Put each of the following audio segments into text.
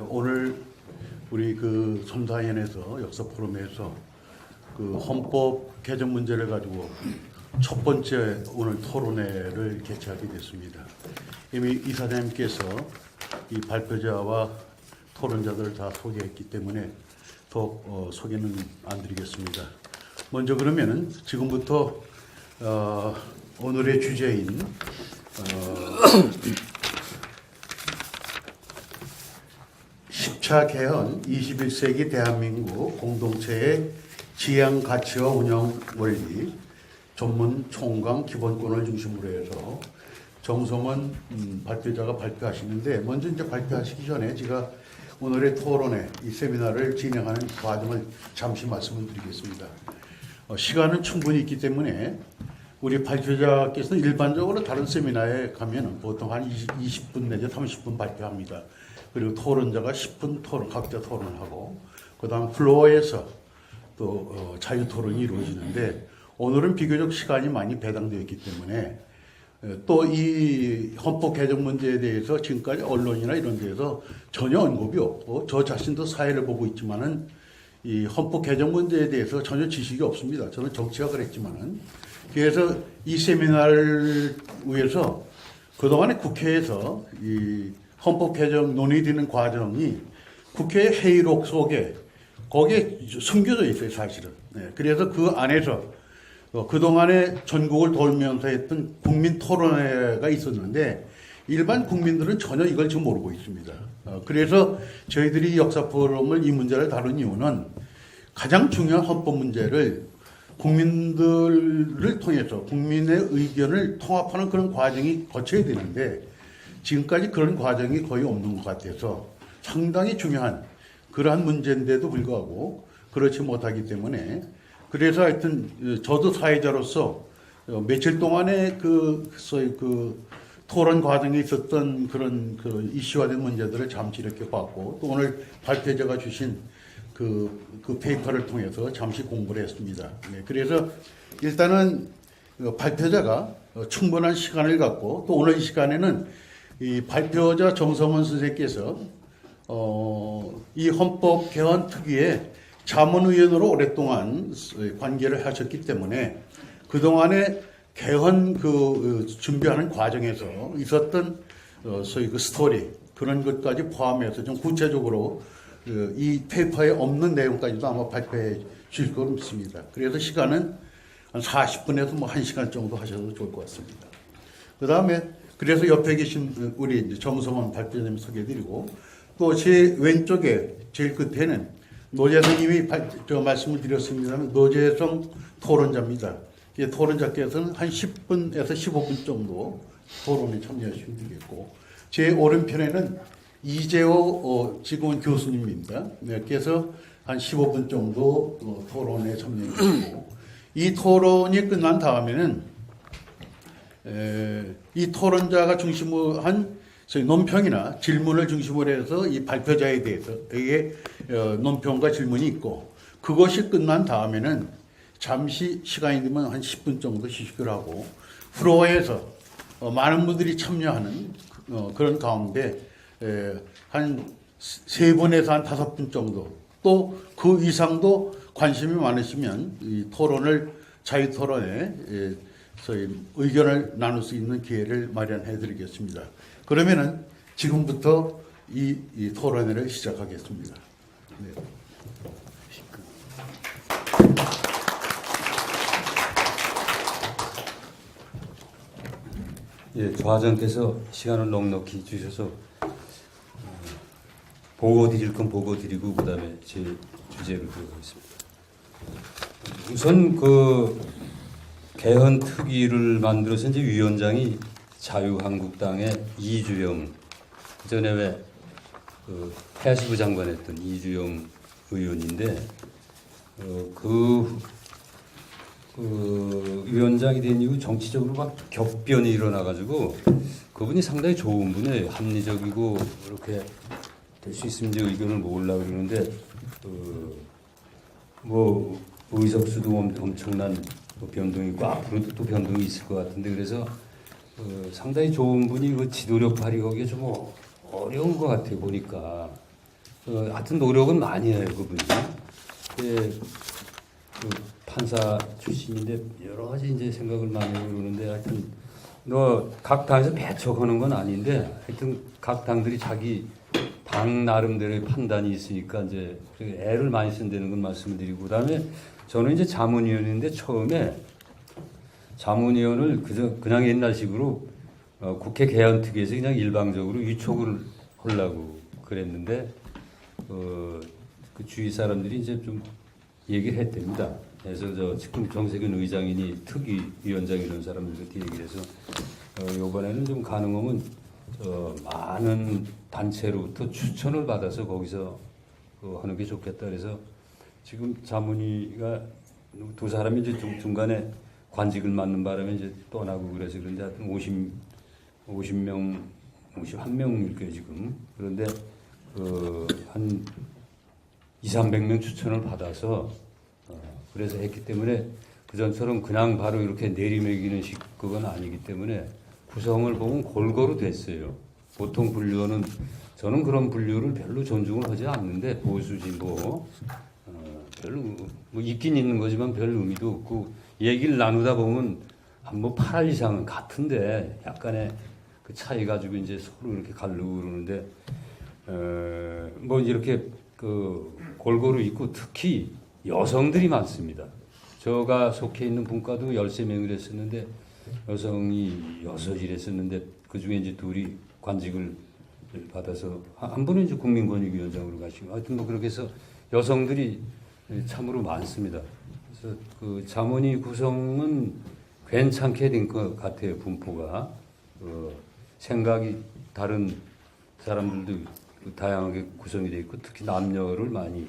오늘 우리 그 som사위원회에서 역사 포럼에서 그 헌법 개정 문제를 가지고 첫 번째 오늘 토론회를 개최하게 됐습니다. 이미 이사장님께서 이 발표자와 토론자들을 다 소개했기 때문에 더 소개는 안 드리겠습니다. 먼저 그러면은 지금부터 오늘의 주제인 10차 개헌 21세기 대한민국 공동체의 지향 가치와 운영 원리 전문 총괄 기본권을 중심으로 해서 정성원 발표자가 발표하시는데, 먼저 이제 발표하시기 전에 제가 오늘의 토론회 이 세미나를 진행하는 과정을 잠시 말씀을 드리겠습니다. 시간은 충분히 있기 때문에 우리 발표자께서는 일반적으로 다른 세미나에 가면 보통 한 20분 내지 30분 발표합니다. 그리고 토론자가 10분 각자 토론을 하고, 그 다음 플로어에서 또 자유 토론이 이루어지는데, 오늘은 비교적 시간이 많이 배당되어 있기 때문에 또 이 헌법 개정 문제에 대해서 지금까지 언론이나 이런 데에서 전혀 언급이 없고, 저 자신도 사회를 보고 있지만은 이 헌법 개정 문제에 대해서 전혀 지식이 없습니다. 저는 정치학을 했지만은. 그래서 이 세미나를 위해서 그동안에 국회에서 이 헌법 개정 논의되는 과정이 국회 회의록 속에 거기에 숨겨져 있어요, 사실은. 네, 그래서 그 안에서 그동안에 전국을 돌면서 했던 국민 토론회가 있었는데 일반 국민들은 전혀 이걸 지금 모르고 있습니다. 그래서 저희들이 역사 포럼을 이 문제를 다룬 이유는 가장 중요한 헌법 문제를 국민들을 통해서 국민의 의견을 통합하는 그런 과정이 거쳐야 되는데, 지금까지 그런 과정이 거의 없는 것 같아서 상당히 중요한 그러한 문제인데도 불구하고 그렇지 못하기 때문에, 그래서 하여튼 저도 사회자로서 며칠 동안에 소위 토론 과정에 있었던 그런 이슈화된 문제들을 잠시 이렇게 봤고, 또 오늘 발표자가 주신 그 페이퍼를 통해서 잠시 공부를 했습니다. 네, 그래서 일단은 발표자가 충분한 시간을 갖고, 또 오늘 이 시간에는 이 발표자 정성원 선생님께서 이 헌법 개헌 특위의 자문위원으로 오랫동안 관계를 하셨기 때문에 그동안에 개헌 준비하는 과정에서 있었던 소위 스토리, 그런 것까지 포함해서 좀 구체적으로 이 페이퍼에 없는 내용까지도 아마 발표해 주실 거로 믿습니다. 그래서 시간은 한 40분에서 뭐 1시간 정도 하셔도 좋을 것 같습니다. 그 다음에 그래서 옆에 계신 우리 정성원 발표자님 소개해드리고, 또 제 왼쪽에 제일 끝에는 노재성님이 말씀을 드렸습니다만 노재성 토론자입니다. 토론자께서는 한 10분에서 15분 정도 토론에 참여하시면 되겠고, 제 오른편에는 이재호 지금은 교수님입니다. 네, 그래서 한 15분 정도 토론에 참여해 주시고, 이 토론이 끝난 다음에는 이 토론자가 중심으로 한 논평이나 질문을 중심으로 해서 이 발표자에 대해서 이게 논평과 질문이 있고, 그것이 끝난 다음에는 잠시 시간이 되면 한 10분 정도 휴식을 하고, 플로어에서 많은 분들이 참여하는 그런 가운데 한 3분에서 한 5분 정도, 또 그 이상도 관심이 많으시면 이 토론을 자유 토론에 저희 의견을 나눌 수 있는 기회를 마련해 드리겠습니다. 그러면은 지금부터 이 토론회를 시작하겠습니다. 네. 예, 좌장께서 시간을 넉넉히 주셔서 보고 드릴 건 보고 드리고, 그 다음에 제 주제를 들어가겠습니다. 우선 개헌 특위를 만들어서 이제 위원장이 자유한국당의 이주영, 전에 왜 해아시부 장관했던 이주영 의원인데, 위원장이 된 이후 정치적으로 막 격변이 일어나가지고, 그분이 상당히 좋은 분이에요. 합리적이고 이렇게 될 수 있으면 이제 의견을 모으려고 그러는데, 뭐 의석수도 엄청난 변동이 있고 앞으로도 또 변동이 있을 것 같은데, 그래서 상당히 좋은 분이 지도력 발휘하기가 좀 어려운 것 같아요, 보니까. 하여튼 노력은 많이 해요, 그분이. 그 판사 출신인데 여러 가지 이제 생각을 많이 하고 그러는데 하여튼 각 당에서 배척하는 건 아닌데 하여튼 각 당들이 자기 당 나름대로의 판단이 있으니까 이제 애를 많이 쓴다는 건 말씀을 드리고 그다음에 저는 이제 자문위원인데 처음에 자문위원을 그냥 옛날식으로 국회 개헌특위에서 그냥 일방적으로 위촉을 하려고 그랬는데 그 주위 사람들이 이제 좀 얘기를 했답니다. 그래서 지금 정세균 의장이니 특위위원장 이런 사람들한테 얘기를 해서 이번에는 좀 가능하면 많은 단체로부터 추천을 받아서 거기서 하는 게 좋겠다. 그래서 지금 자문위가 두 사람이 이제 중간에 관직을 맡는 바람에 이제 떠나고 그래서 그런데 하여튼 51명 이렇게 지금 그런데 한 200~300명 추천을 받아서 그래서 했기 때문에 그전처럼 그냥 바로 이렇게 내리매기는 식은 아니기 때문에 구성을 보면 골고루 됐어요. 보통 분류는 저는 그런 분류를 별로 존중을 하지 않는데 보수 진보 별로 뭐 있긴 있는 거지만 별 의미도 없고 얘기를 나누다 보면 한 8할 이상은 같은데 약간의 그 차이 가지고 이제 서로 이렇게 가르고 그러는데 뭐 이렇게 그 골고루 있고 특히 여성들이 많습니다. 제가 속해 있는 분과도 13명을 했었는데 여성이 6이 했었는데 그 중에 이제 2이 관직을 받아서 한 분은 이제 국민권익위원장으로 가시고 하여튼 뭐 그렇게 해서 여성들이 참으로 많습니다. 그래서 그 자문위 구성은 괜찮게 된 것 같아요. 분포가 생각이 다른 사람들도 다양하게 구성이 되어 있고 특히 남녀를 많이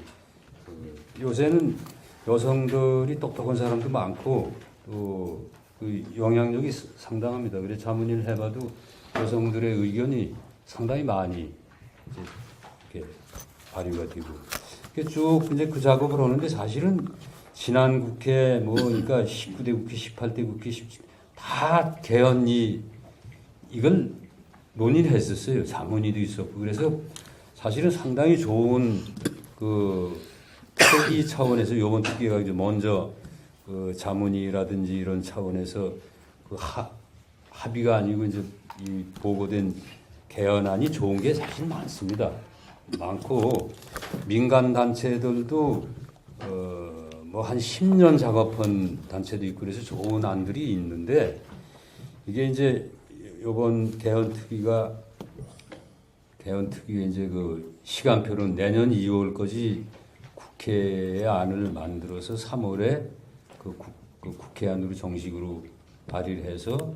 요새는 여성들이 똑똑한 사람도 많고 또 그 영향력이 상당합니다. 그래서 자문위를 해봐도 여성들의 의견이 상당히 많이 이렇게 발휘가 되고 쭉 이제 그 작업을 하는데 사실은 지난 국회 뭐 그러니까 19대 국회, 18대 국회 다 개헌이 이걸 논의를 했었어요. 자문위도 있었고 그래서 사실은 상당히 좋은 그 특위 차원에서 이번 특위가 이제 먼저 그 자문위라든지 이런 차원에서 그 합의가 아니고 이제 이 보고된 개헌안이 좋은 게 사실 많습니다. 많고 민간 단체들도 뭐 한 10년 작업한 단체도 있고 그래서 좋은 안들이 있는데 이게 이제 이번 개헌특위가 이제 그 시간표는 내년 2월까지 국회의 안을 만들어서 3월에 그 국회안으로 정식으로 발의를 해서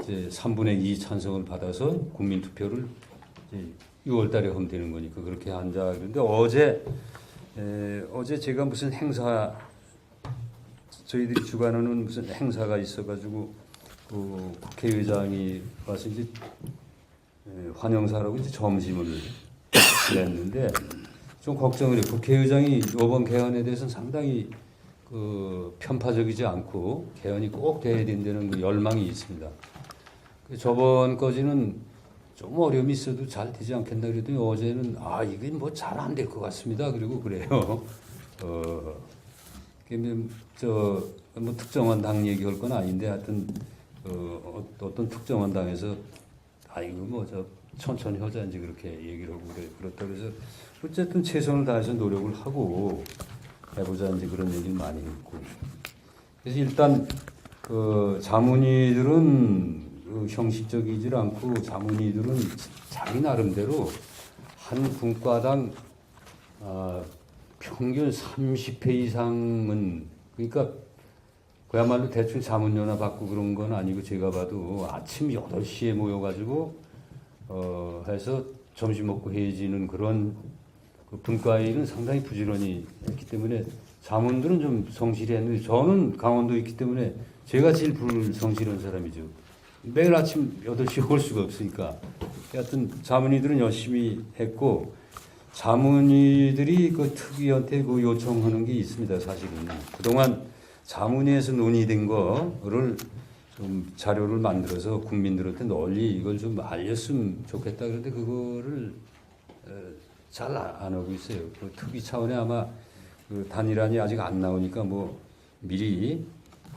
이제 3분의 2 찬성을 받아서 국민 투표를 이제 6월 달에 하면 되는 거니까 그렇게 한자 그런데 어제 제가 무슨 행사 저희들이 주관하는 무슨 행사가 있어가지고 그 국회의장이 와서 이제 환영사라고 이제 점심을 냈는데 좀 걱정을 해요. 국회의장이 이번 개헌에 대해서는 상당히 그 편파적이지 않고 개헌이 꼭 돼야 된다는 그 열망이 있습니다. 저번 거지는 좀 어려움이 있어도 잘 되지 않겠나 그랬더니 어제는 이게 뭐 잘 안 될 것 같습니다. 그리고 그래요. 뭐 특정한 당 얘기할 건 아닌데 하여튼 어떤 특정한 당에서 이거 뭐 천천히 하자 이제 그렇게 얘기를 하고 그렇다 그래서 어쨌든 최선을 다해서 노력을 하고 해보자 이제 그런 얘기를 많이 했고 그래서 일단 그 자문위들은 형식적이지 않고 자문위들은 자기 나름대로 한 분과당 평균 30회 이상은 그러니까 그야말로 대충 자문위원회 받고 그런 건 아니고 제가 봐도 아침 8시에 모여가지고 해서 점심 먹고 헤어지는 그런 그 분과회의는 상당히 부지런히 했기 때문에 자문들은 좀 성실히 했는데 저는 강원도에 있기 때문에 제가 제일 불성실한 사람이죠. 매일 아침 8시에 올 수가 없으니까. 하여튼 자문위들은 열심히 했고 자문위들이 그 특위한테 그 요청하는 게 있습니다. 사실은 그동안 자문위에서 논의된 거를 좀 자료를 만들어서 국민들한테 널리 이걸 좀 알렸으면 좋겠다. 그런데 그거를 잘 안 하고 있어요. 그 특위 차원에 아마 그 단일안이 아직 안 나오니까 뭐 미리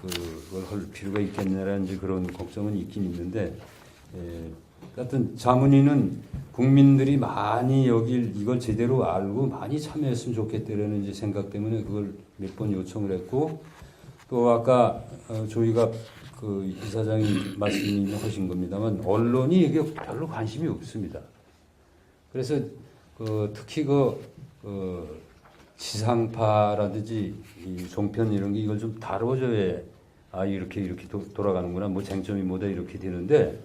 그걸 할 필요가 있겠냐라는 이제 그런 걱정은 있긴 있는데, 하여튼 자문위는 국민들이 많이 여길 이걸 제대로 알고 많이 참여했으면 좋겠다라는 이제 생각 때문에 그걸 몇 번 요청을 했고, 또 아까 저희가 그 이사장이 말씀하신 겁니다만 언론이 이게 별로 관심이 없습니다. 그래서 특히 지상파라든지 이 종편 이런 게 이걸 좀 다뤄줘야 이렇게 돌아가는구나, 뭐 쟁점이 뭐다 이렇게 되는데,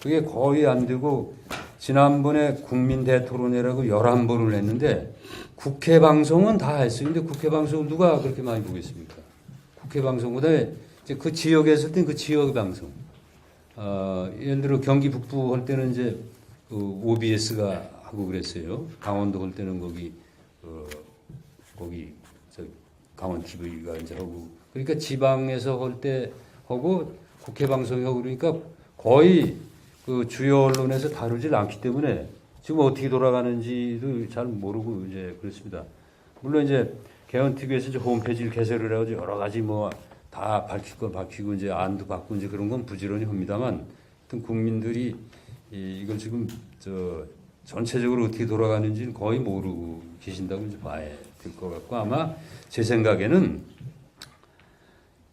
그게 거의 안 되고 지난번에 국민 대토론회라고 11번을 했는데 국회 방송은 다 했어요. 근데 국회 방송을 누가 그렇게 많이 보겠습니까? 국회 방송보다 이제 그 지역에 있을 땐 그 지역 방송. 예를 들어 경기 북부 할 때는 이제 OBS가 하고 그랬어요. 강원도 할 때는 거기 강원 TV가 이제 하고, 그러니까 지방에서 할 때 하고 국회 방송이 하고, 그러니까 거의 그 주요 언론에서 다루질 않기 때문에 지금 어떻게 돌아가는지도 잘 모르고 이제 그렇습니다. 물론 이제 개헌 TV에서 이제 홈페이지를 개설을 해가지고 여러 가지 뭐 다 밝힐 거 밝히고 이제 안도 받고 이제 그런 건 부지런히 합니다만, 하여튼 국민들이 이걸 지금 전체적으로 어떻게 돌아가는지는 거의 모르고 계신다고 이제 봐야 될 것 같고, 아마 제 생각에는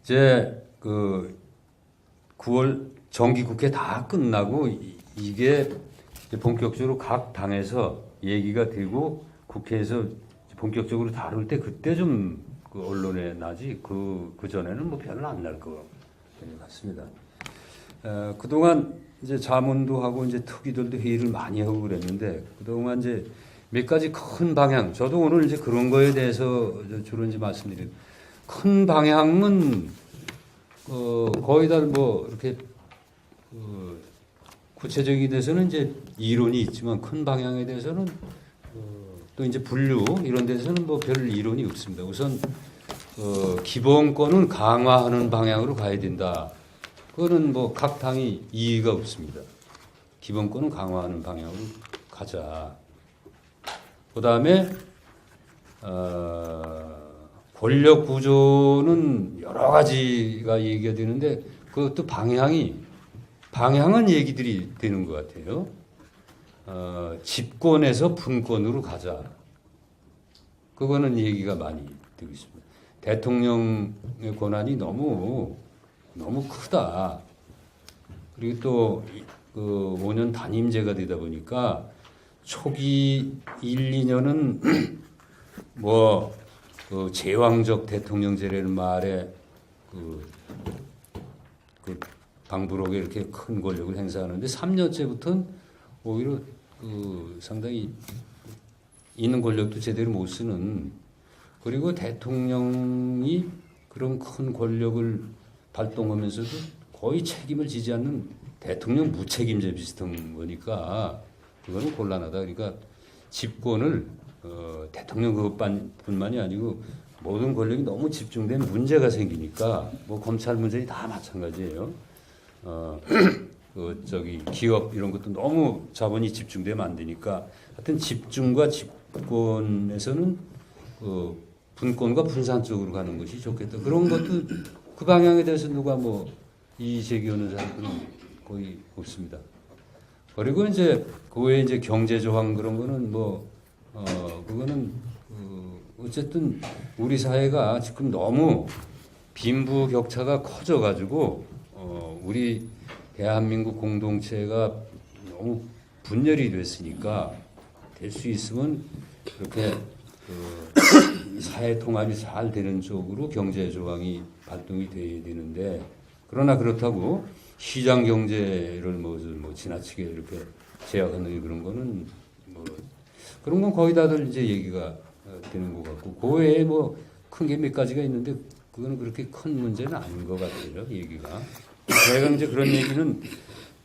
이제 그 9월 정기국회 다 끝나고 이게 본격적으로 각 당에서 얘기가 되고 국회에서 본격적으로 다룰 때 그때 좀 그 언론에 나지 그 전에는 뭐 별로 안 날 것 같습니다. 그동안 이제 자문도 하고 이제 특위들도 회의를 많이 하고 그랬는데, 그동안 이제 몇 가지 큰 방향, 저도 오늘 이제 그런 거에 대해서 주로 이제 말씀드려요. 큰 방향은 거의 다 뭐 이렇게 구체적인 데서는 이제 이론이 있지만 큰 방향에 대해서는 또 이제 분류 이런 데서는 뭐 별 이론이 없습니다. 우선 기본권은 강화하는 방향으로 가야 된다. 그거는 뭐 각 당이 이의가 없습니다. 기본권은 강화하는 방향으로 가자. 그 다음에 권력 구조는 여러 가지가 얘기가 되는데 그것도 방향은 얘기들이 되는 것 같아요. 집권에서 분권으로 가자. 그거는 얘기가 많이 되고 있습니다. 대통령의 권한이 너무 크다. 그리고 또 그 5년 단임제가 되다 보니까 초기 1, 2년은 뭐 그 제왕적 대통령제라는 말에 그 방부록에 이렇게 큰 권력을 행사하는데 3년째부터는 오히려 상당히 있는 권력도 제대로 못 쓰는, 그리고 대통령이 그런 큰 권력을 발동하면서도 거의 책임을 지지 않는 대통령 무책임제 비슷한 거니까 그거는 곤란하다. 그러니까 집권을 대통령 그것뿐만이 아니고 모든 권력이 너무 집중되면 문제가 생기니까, 뭐 검찰 문제는 다 마찬가지예요. 기업 이런 것도 너무 자본이 집중되면 안 되니까, 하여튼 집중과 집권에서는 분권과 분산 쪽으로 가는 것이 좋겠다. 그런 것도 그 방향에 대해서 누가 뭐 이의 제기하는 사람들은 거의 없습니다. 그리고 이제 그 외에 이제 경제 조항 그런 거는 그거는 어쨌든 우리 사회가 지금 너무 빈부격차가 커져가지고 우리 대한민국 공동체가 너무 분열이 됐으니까 될 수 있으면 그렇게 사회 통합이 잘 되는 쪽으로 경제 조항이 발동이 돼야 되는데, 그러나 그렇다고 시장 경제를 뭐 지나치게 이렇게 제약하는 그런 거는 그런 건 거의 다들 이제 얘기가 되는 것 같고, 그 외에 뭐 큰 게 몇 가지가 있는데 그거는 그렇게 큰 문제는 아닌 것 같아요, 얘기가. 제가 이제 그런 얘기는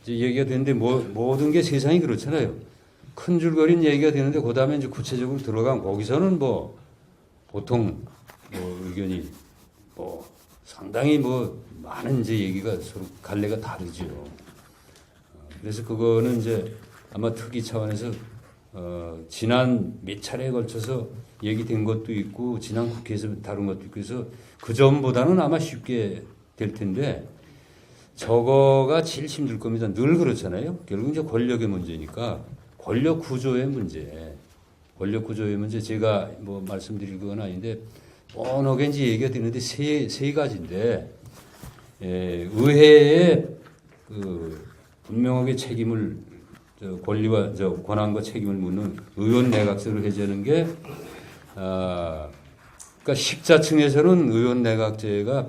이제 얘기가 되는데 모든 게 세상이 그렇잖아요. 큰 줄거리는 얘기가 되는데 그 다음에 이제 구체적으로 들어간 거기서는 뭐 보통 의견이 상당히 많은 이제 얘기가 서로 갈래가 다르죠. 그래서 그거는 이제 아마 특위 차원에서 지난 몇 차례에 걸쳐서 얘기된 것도 있고 지난 국회에서 다룬 것도 있고 해서 그 전보다는 아마 쉽게 될 텐데 저거가 제일 힘들 겁니다. 늘 그렇잖아요. 결국 이제 권력의 문제니까 권력 구조의 문제. 권력 구조의 문제 제가 뭐 말씀드릴 건 아닌데 어느 개인지 얘기가 되는데 세 가지인데 의회에 그 분명하게 책임을 권리와 권한과 책임을 묻는 의원 내각제를 해제하는 게 그러니까 식자층에서는 의원 내각제가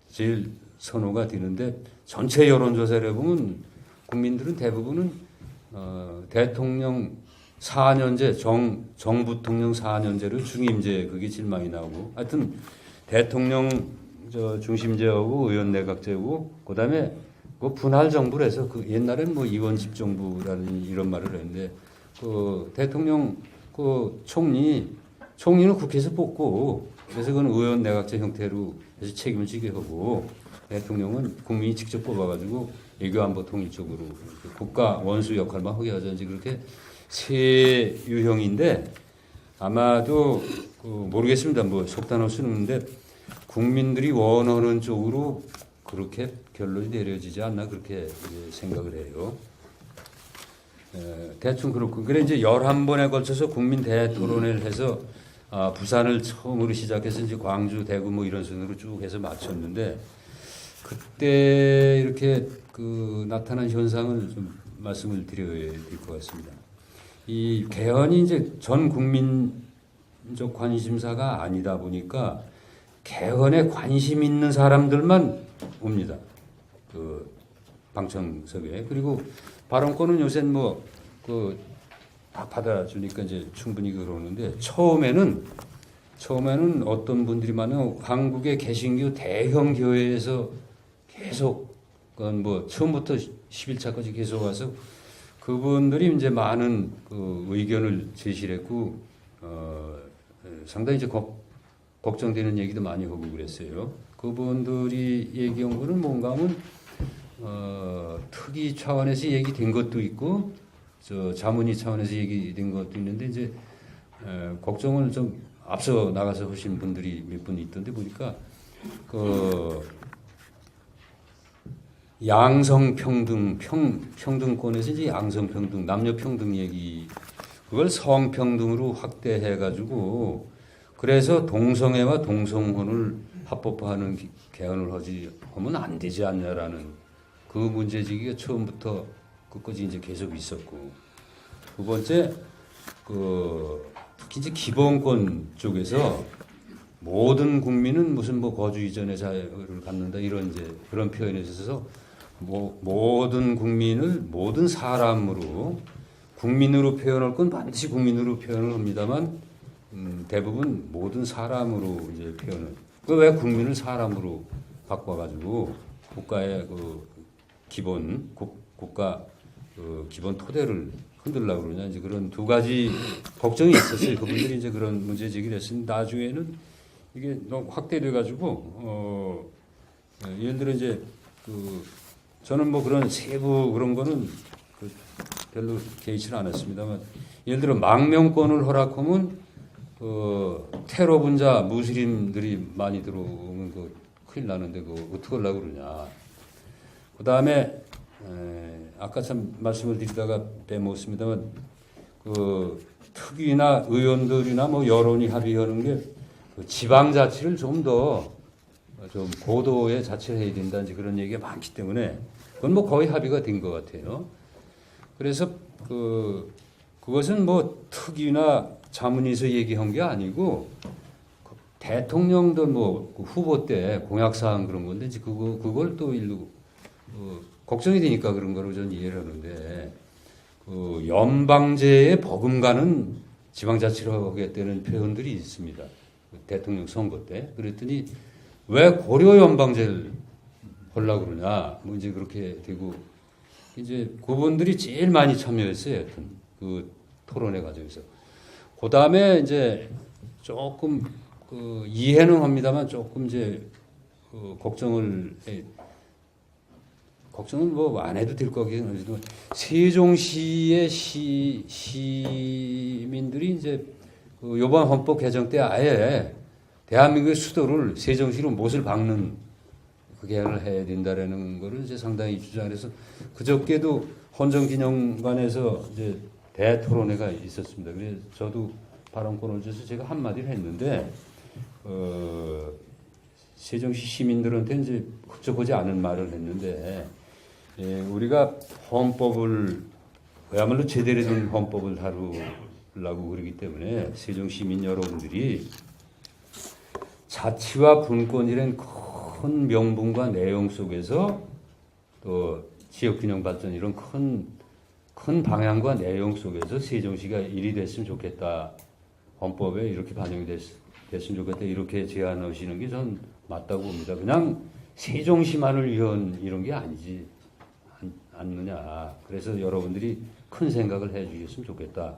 제일 선호가 되는데 전체 여론조사를 보면 국민들은 대부분은 대통령 4년제 정 부통령 4년제를 중임제 그게 제일 많이 나오고 하여튼 대통령 중심제하고 의원 내각제고 그다음에 그 분할 정부를 해서 그 옛날에는 뭐 이원집 정부라는 이런 말을 했는데 그 대통령 그 총리는 국회에서 뽑고 그래서 그건 의원 내각제 형태로 해서 책임을 지게 하고 대통령은 국민이 직접 뽑아가지고 외교안보 통일 쪽으로 국가 원수 역할만 하게 하자는지 그렇게 세 유형인데 아마도 모르겠습니다. 뭐 속단할 수는 없는데 국민들이 원하는 쪽으로 그렇게 결론이 내려지지 않나 그렇게 생각을 해요. 대충 그렇고 그래 이제 11번에 걸쳐서 국민 대토론회를 해서 부산을 처음으로 시작해서 이제 광주, 대구 뭐 이런 순으로 쭉 해서 마쳤는데 그때 이렇게 나타난 현상을 좀 말씀을 드려야 될 것 같습니다. 이 개헌이 이제 전 국민적 관심사가 아니다 보니까 개헌에 관심 있는 사람들만 옵니다. 그 방청석에 그리고 발언권은 요새 다 받아주니까 이제 충분히 그러는데 처음에는 어떤 분들이 많은 한국의 개신교 대형 교회에서 계속 그건 뭐 처음부터 11차까지 계속 와서 그분들이 이제 많은 그 의견을 제시를 했고 상당히 이제 걱정되는 얘기도 많이 하고 그랬어요. 그분들이 얘기한 거는 뭔가 하면 특위 차원에서 얘기된 것도 있고 자문위 차원에서 얘기된 것도 있는데 이제 걱정을 좀 앞서 나가서 하신 분들이 몇 분 있던데 보니까 양성평등 평등권에서 이제 양성평등 남녀평등 얘기 그걸 성평등으로 확대해 가지고 그래서 동성애와 동성혼을 합법화하는 개헌을 하면 안 되지 않냐라는 그 문제제기가 처음부터 끝까지 이제 계속 있었고 두 번째 특히 이제 기본권 쪽에서 모든 국민은 무슨 뭐 거주 이전의 자유를 갖는다 이런 이제 그런 표현에 있어서 모든 국민을 모든 사람으로 국민으로 표현할 건 반드시 국민으로 표현을 합니다만 대부분 모든 사람으로 이제 표현을 왜 국민을 사람으로 바꿔가지고 국가의 기본 국가 기본 토대를 흔들려고 그러냐 이제 그런 두 가지 걱정이 있었어요. 그분들이 이제 그런 문제 제기를 했으니 나중에는 이게 너무 확대돼 가지고 예를 들어 이제 저는 뭐 그런 세부 그런 거는 별로 개의치는 않았습니다만 예를 들어 망명권을 허락하면 테러 분자 무슬림들이 많이 들어오면 큰일 나는데 어떻게 하려고 그러냐. 그 다음에 아까 참 말씀을 드리다가 빼먹었습니다만 특위나 의원들이나 뭐 여론이 합의하는 게 지방자치를 좀 고도의 자치를 해야 된다 이제 그런 얘기가 많기 때문에 그건 뭐 거의 합의가 된 것 같아요. 그래서 그것은 뭐 특위나 자문위에서 얘기한 게 아니고 대통령도 뭐 후보 때 공약사항 그런 건데 이제 그걸 또 일로 걱정이 되니까 그런 거로 저는 이해를 하는데 연방제에 버금가는 지방자치로 하겠다는 표현들이 있습니다. 대통령 선거 때 그랬더니 왜 고려 연방제를 하려고 그러냐 뭐 이제 그렇게 되고 이제 그분들이 제일 많이 참여했어요. 하여튼 그 토론회 과정에서 그 다음에 이제 조금 걱정을 걱정은 뭐 안 해도 될 거긴 한데도 세종시의 시민들이 이제 그 이번 헌법 개정 때 아예 대한민국의 수도를 세종시로 못을 박는 그 개헌을 해야 된다라는 거를 이제 상당히 주장을 해서 그저께도 헌정기념관에서 이제 대토론회가 있었습니다. 그래서 저도 발언권을 줘서 제가 한마디를 했는데 세종시 시민들한테 이제 흡족하지 않은 말을 했는데 우리가 헌법을 그야말로 제대로 된 헌법을 다루려고 그러기 때문에 세종 시민 여러분들이 자치와 분권이란 큰 명분과 내용 속에서 또 지역균형 발전 이런 큰 방향과 내용 속에서 세종시가 일이 됐으면 좋겠다. 헌법에 이렇게 반영이 됐으면 좋겠다. 이렇게 제안하시는 게 전 맞다고 봅니다. 그냥 세종시만을 위한 이런 게 아니지 않느냐. 그래서 여러분들이 큰 생각을 해 주셨으면 좋겠다.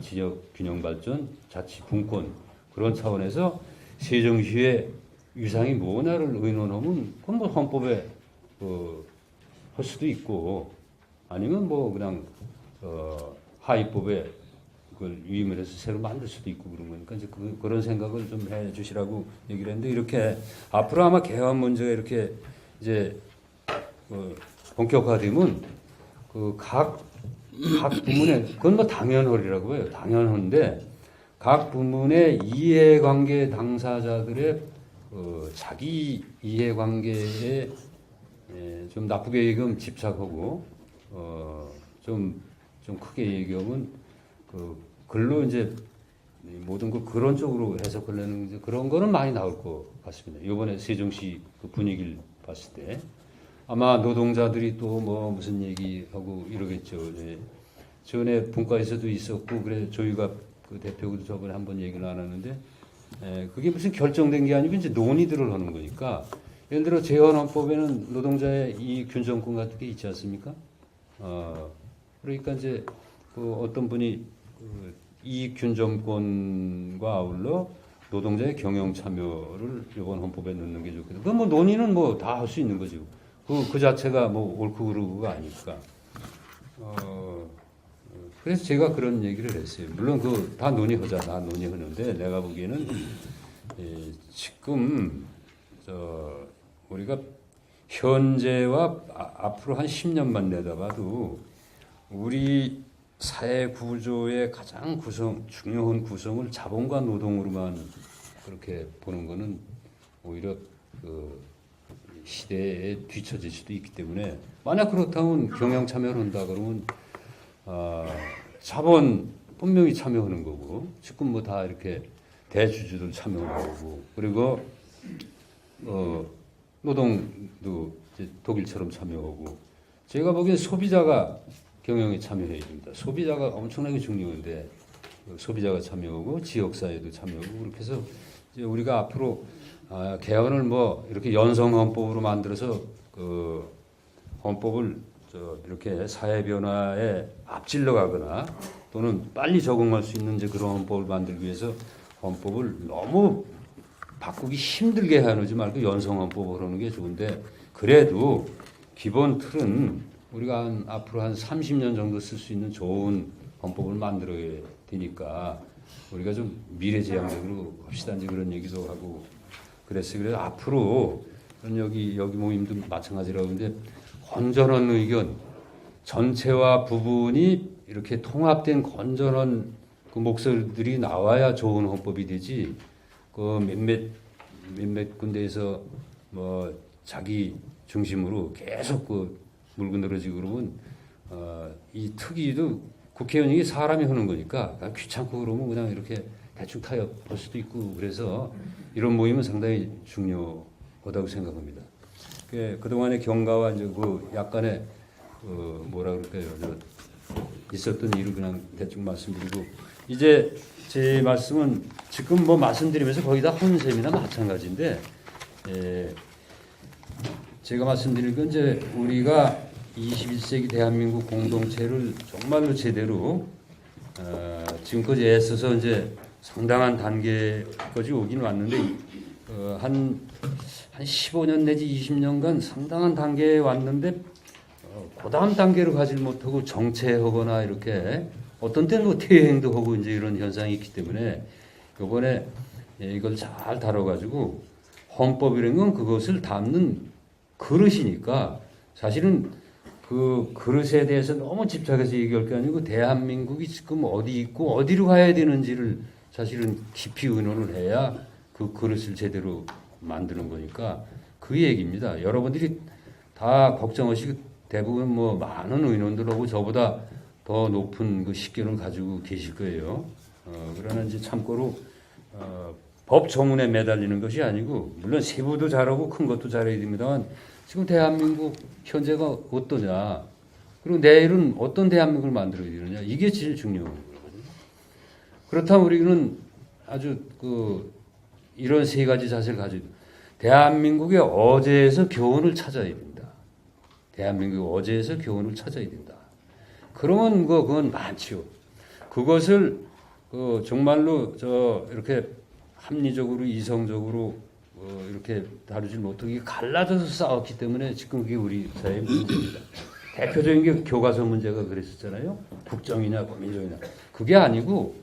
지역균형 발전, 자치 분권 그런 차원에서 세종시의 위상이 뭐냐를 의논하면 그건 뭐 헌법에 할 수도 있고 아니면 뭐 그냥 하위법에 그걸 위임을 해서 새로 만들 수도 있고 그런 거니까 이제 그런 생각을 좀 해주시라고 얘기를 했는데 이렇게 앞으로 아마 개헌 문제가 이렇게 이제 본격화되면 각 부문에 그건 뭐 당연하리라고 해요. 당연한데 각 부문의 이해관계 당사자들의 자기 이해관계에 좀 나쁘게 얘기하면 집착하고 좀 크게 얘기하면 글로 이제 모든 걸 그런 쪽으로 해석하려는 이제 그런 거는 많이 나올 것 같습니다. 이번에 세종시 그 분위기를 봤을 때 아마 노동자들이 또 뭐 무슨 얘기하고 이러겠죠. 전에 분과에서도 있었고 그래 조유갑 그 대표도 저번에 한번 얘기를 나눴는데 그게 무슨 결정된 게 아니고 이제 논의들을 하는 거니까 예를 들어 재헌헌법에는 노동자의 이익 균정권 같은 게 있지 않습니까? 그러니까 이제 어떤 분이 이익 균정권과 아울러 노동자의 경영 참여를 이번 헌법에 넣는 게 좋겠다. 그건 뭐 논의는 뭐 다 할 수 있는 거죠. 그 자체가 뭐 옳고 그르고가 아니니까. 그래서 제가 그런 얘기를 했어요. 물론 다 논의하자. 나 논의하는데 내가 보기에는 지금 우리가 현재와 앞으로 한 10년만 내다봐도 우리 사회 구조의 가장 중요한 구성을 자본과 노동으로만 그렇게 보는 거는 오히려 시대에 뒤처질 수도 있기 때문에 만약 그렇다면 경영 참여를 한다 그러면 자본 분명히 참여하는 거고 지금 뭐 다 이렇게 대주주들 참여하는 거고 그리고 노동도 이제 독일처럼 참여하고 제가 보기엔 소비자가 경영에 참여해야 됩니다. 소비자가 엄청나게 중요한데 소비자가 참여하고 지역사회도 참여하고 그렇게 해서 이제 우리가 앞으로 개헌을 뭐 이렇게 연성헌법으로 만들어서 헌법을 이렇게 사회 변화에 앞질러 가거나 또는 빨리 적응할 수 있는 이제 그런 헌법을 만들기 위해서 헌법을 너무 바꾸기 힘들게 하지 말고 연성헌법을 하는 게 좋은데 그래도 기본 틀은 우리가 앞으로 한 30년 정도 쓸 수 있는 좋은 헌법을 만들어야 되니까 우리가 좀 미래지향적으로 합시다 이제 그런 얘기도 하고 그랬어요. 그래서 앞으로 여기 모임도 마찬가지라고 하는데 건전한 의견 전체와 부분이 이렇게 통합된 건전한 그 목소리들이 나와야 좋은 헌법이 되지 그 몇몇 군데에서 뭐 자기 중심으로 계속 물고 늘어지고 그러면 이 특위도 국회의원이 사람이 하는 거니까 귀찮고 그러면 그냥 이렇게 대충 타협할 수도 있고 그래서 이런 모임은 상당히 중요하다고 생각합니다. 그동안의 경과와 이제 그 약간의 뭐라 그럴까요? 있었던 일을 그냥 대충 말씀드리고 이제 제 말씀은 지금 뭐 말씀드리면서 거의 다 혼셈이나 마찬가지인데 제가 말씀드릴 건 이제 우리가 21세기 대한민국 공동체를 정말로 제대로 지금까지 애써서 이제 상당한 단계까지 오긴 왔는데 한 15년 내지 20년간 상당한 단계에 왔는데 다음 단계로 가지 못하고 정체하거나 이렇게 어떤 때는 뭐 퇴행도 하고 이제 이런 현상이 있기 때문에 이번에 이걸 잘 다뤄가지고 헌법이라는 건 그것을 담는 그릇이니까 사실은 그 그릇에 대해서 너무 집착해서 얘기할 게 아니고 대한민국이 지금 어디 있고 어디로 가야 되는지를 사실은 깊이 의논을 해야 그 그릇을 제대로 만드는 거니까 그 얘기입니다. 여러분들이 다 걱정하시고 대부분 뭐 많은 의논들하고 저보다 더 높은 그 식견을 가지고 계실 거예요. 그러나 이제 참고로 법 조문에 매달리는 것이 아니고 물론 세부도 잘하고 큰 것도 잘해야 됩니다만 지금 대한민국 현재가 어떠냐 그리고 내일은 어떤 대한민국을 만들어야 되느냐 이게 제일 중요한 거거든요. 그렇다면 우리는 아주 이런 세 가지 자세를 가지고 대한민국의 어제에서 교훈을 찾아야 된다. 대한민국의 어제에서 교훈을 찾아야 된다. 그러면 그건 많지요. 그것을 정말로 이렇게 합리적으로 이성적으로 이렇게 다루지 못하고 갈라져서 싸웠기 때문에 지금 그게 우리 사회의 문제입니다. 대표적인 게 교과서 문제가 그랬었잖아요. 북정이냐 범인정이냐. 그게 아니고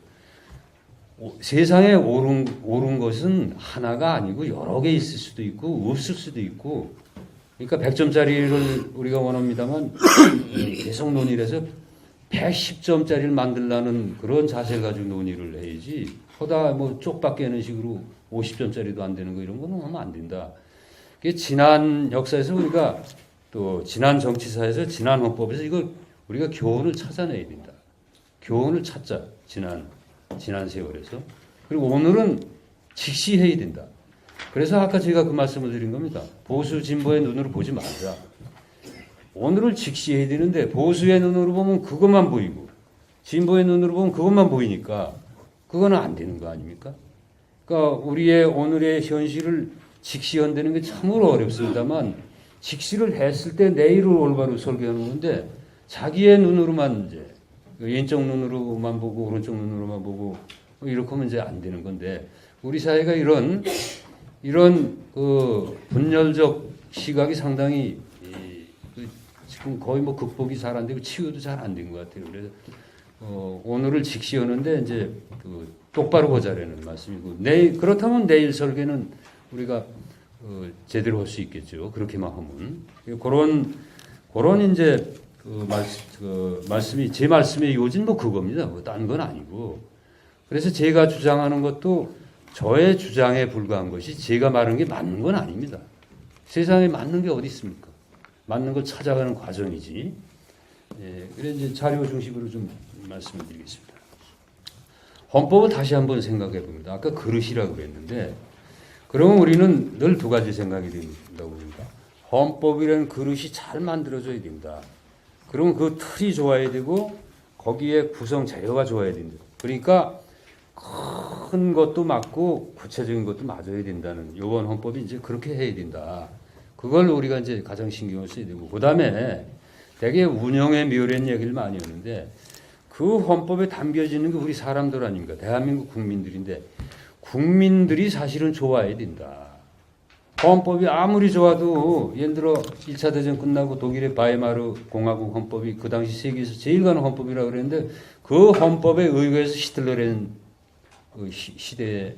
세상에 옳은 것은 하나가 아니고 여러 개 있을 수도 있고 없을 수도 있고 그러니까 100점짜리를 우리가 원합니다만 계속 논의를 해서 110점짜리를 만들라는 그런 자세를 가지고 논의를 해야지 허다 뭐 쪽밖에 하는 식으로 50점짜리도 안 되는 거 이런 거는 하면 안 된다. 그게 지난 역사에서 우리가 또 지난 정치사에서 지난 헌법에서 이거 우리가 교훈을 찾아내야 된다. 교훈을 찾자. 지난 세월에서. 그리고 오늘은 직시해야 된다. 그래서 아까 제가 그 말씀을 드린 겁니다. 보수 진보의 눈으로 보지 말자. 오늘을 직시해야 되는데 보수의 눈으로 보면 그것만 보이고 진보의 눈으로 보면 그것만 보이니까 그거는 안 되는 거 아닙니까? 그러니까 우리의 오늘의 현실을 직시한다는 게 참으로 어렵습니다만 직시를 했을 때 내일을 올바로 설계하는 건데 자기의 눈으로만 이제 왼쪽 눈으로만 보고 오른쪽 눈으로만 보고 이렇게 하면 이제 안 되는 건데 우리 사회가 이런 그 분열적 시각이 상당히 지금 거의 뭐 극복이 잘 안 되고 치유도 잘 안 된 것 같아요. 그래서 오늘을 직시하는데 이제 똑바로 보자라는 말씀이고 그렇다면 내일 설계는 우리가 제대로 할 수 있겠죠. 그렇게만 하면 그런 이제 말씀이 제 말씀의 요지는 뭐 그겁니다. 딴 건 아니고 그래서 제가 주장하는 것도 저의 주장에 불과한 것이 제가 말하는 게 맞는 건 아닙니다. 세상에 맞는 게 어디 있습니까? 맞는 걸 찾아가는 과정이지. 그래서 이제 자료 중심으로 좀 말씀을 드리겠습니다. 헌법을 다시 한번 생각해 봅니다. 아까 그릇이라고 그랬는데 그러면 우리는 늘 두 가지 생각이 된다고 봅니다. 헌법이라는 그릇이 잘 만들어져야 된다. 그러면 그 틀이 좋아야 되고 거기에 구성 재료가 좋아야 된다. 그러니까 큰 것도 맞고 구체적인 것도 맞아야 된다는 이번 헌법이 이제 그렇게 해야 된다. 그걸 우리가 이제 가장 신경을 써야 되고 그다음에 되게 운영의 묘한 얘기를 많이 하는데 그 헌법에 담겨지는 게 우리 사람들 아닙니까? 대한민국 국민들인데 국민들이 사실은 좋아야 된다. 헌법이 아무리 좋아도 예를 들어 1차 대전 끝나고 독일의 바이마르 공화국 헌법이 그 당시 세계에서 제일 가는 헌법이라고 그랬는데 그 헌법에 의거해서 히틀러라는 그 시대에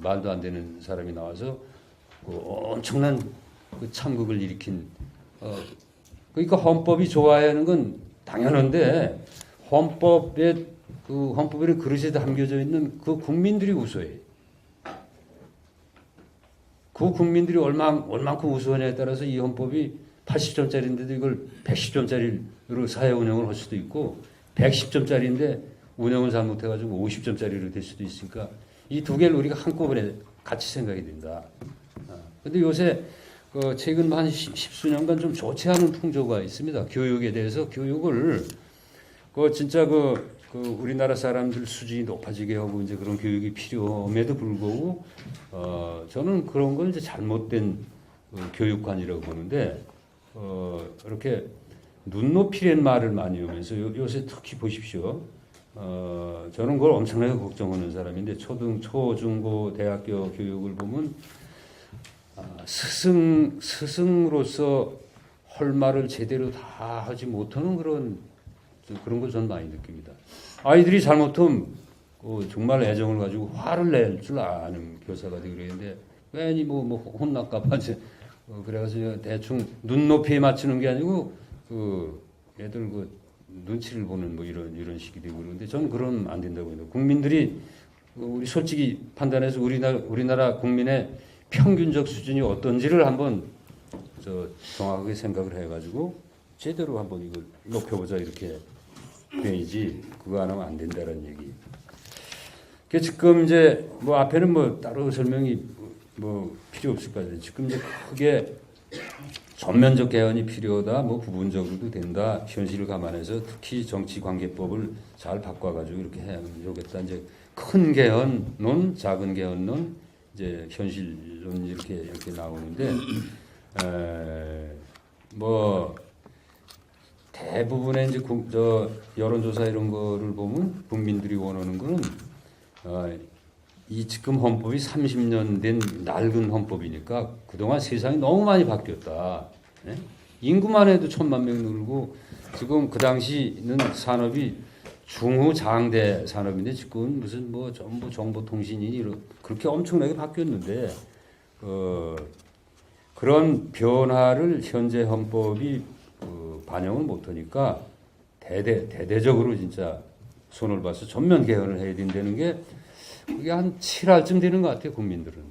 말도 안 되는 사람이 나와서 엄청난 그 참극을 일으킨 그러니까 헌법이 좋아야 하는 건 당연한데 헌법이라는 그릇에 담겨져 있는 그 국민들이 우수해. 그 국민들이 얼만큼 우수하냐에 따라서 이 헌법이 80점짜리인데도 이걸 110점짜리로 사회 운영을 할 수도 있고 110점짜리인데 운영을 잘못해가지고 50점짜리로 될 수도 있으니까 이 두 개를 우리가 한꺼번에 같이 생각이 된다. 근데 요새 최근 한 10수년간 좀 좋지 않은 풍조가 있습니다. 교육에 대해서 교육을 진짜 우리나라 사람들 수준이 높아지게 하고 이제 그런 교육이 필요함에도 불구하고 저는 그런 건 이제 잘못된 교육관이라고 보는데 이렇게 눈높이란 말을 많이 하면서 요새 특히 보십시오. 저는 그걸 엄청나게 걱정하는 사람인데 초중고 대학교 교육을 보면 스승으로서 할 말을 제대로 다 하지 못하는 그런 걸 전 많이 느낍니다. 아이들이 잘못하면 정말 애정을 가지고 화를 낼 줄 아는 교사가 되고 그러는데 괜히 뭐 혼날까봐 이제 그래가지고 대충 눈높이에 맞추는 게 아니고 애들 눈치를 보는 뭐 이런 식이 되고 그러는데 저는 그러면 안 된다고 해요. 국민들이 우리 솔직히 판단해서 우리나라 국민의 평균적 수준이 어떤지를 한번 정확하게 생각을 해가지고 제대로 한번 이걸 높여보자 이렇게 돼야지 그거 안 하면 안 된다는 얘기. 그 지금 이제 뭐 앞에는 뭐 따로 설명이 뭐 필요 없을 것 같아요. 지금 이제 크게 전면적 개헌이 필요하다, 뭐 부분적으로도 된다. 현실을 감안해서 특히 정치관계법을 잘 바꿔가지고 이렇게 해야 좋겠다. 이제 큰 개헌론, 작은 개헌론, 이제 현실론 이렇게 나오는데 뭐 대부분의 이제 여론조사 이런 거를 보면 국민들이 원하는 거는 이 지금 헌법이 30년 된 낡은 헌법이니까 그동안 세상이 너무 많이 바뀌었다. 예? 인구만 해도 1,000만 명이 늘고 지금 그 당시는 산업이 중후장대 산업인데 지금 무슨 뭐 전부 정보통신이 그렇게 엄청나게 바뀌었는데 그런 변화를 현재 헌법이 반영을 못하니까 대대적으로 진짜 손을 봐서 전면 개헌을 해야 된다는 게 그게 한 7할쯤 되는 것 같아요, 국민들은.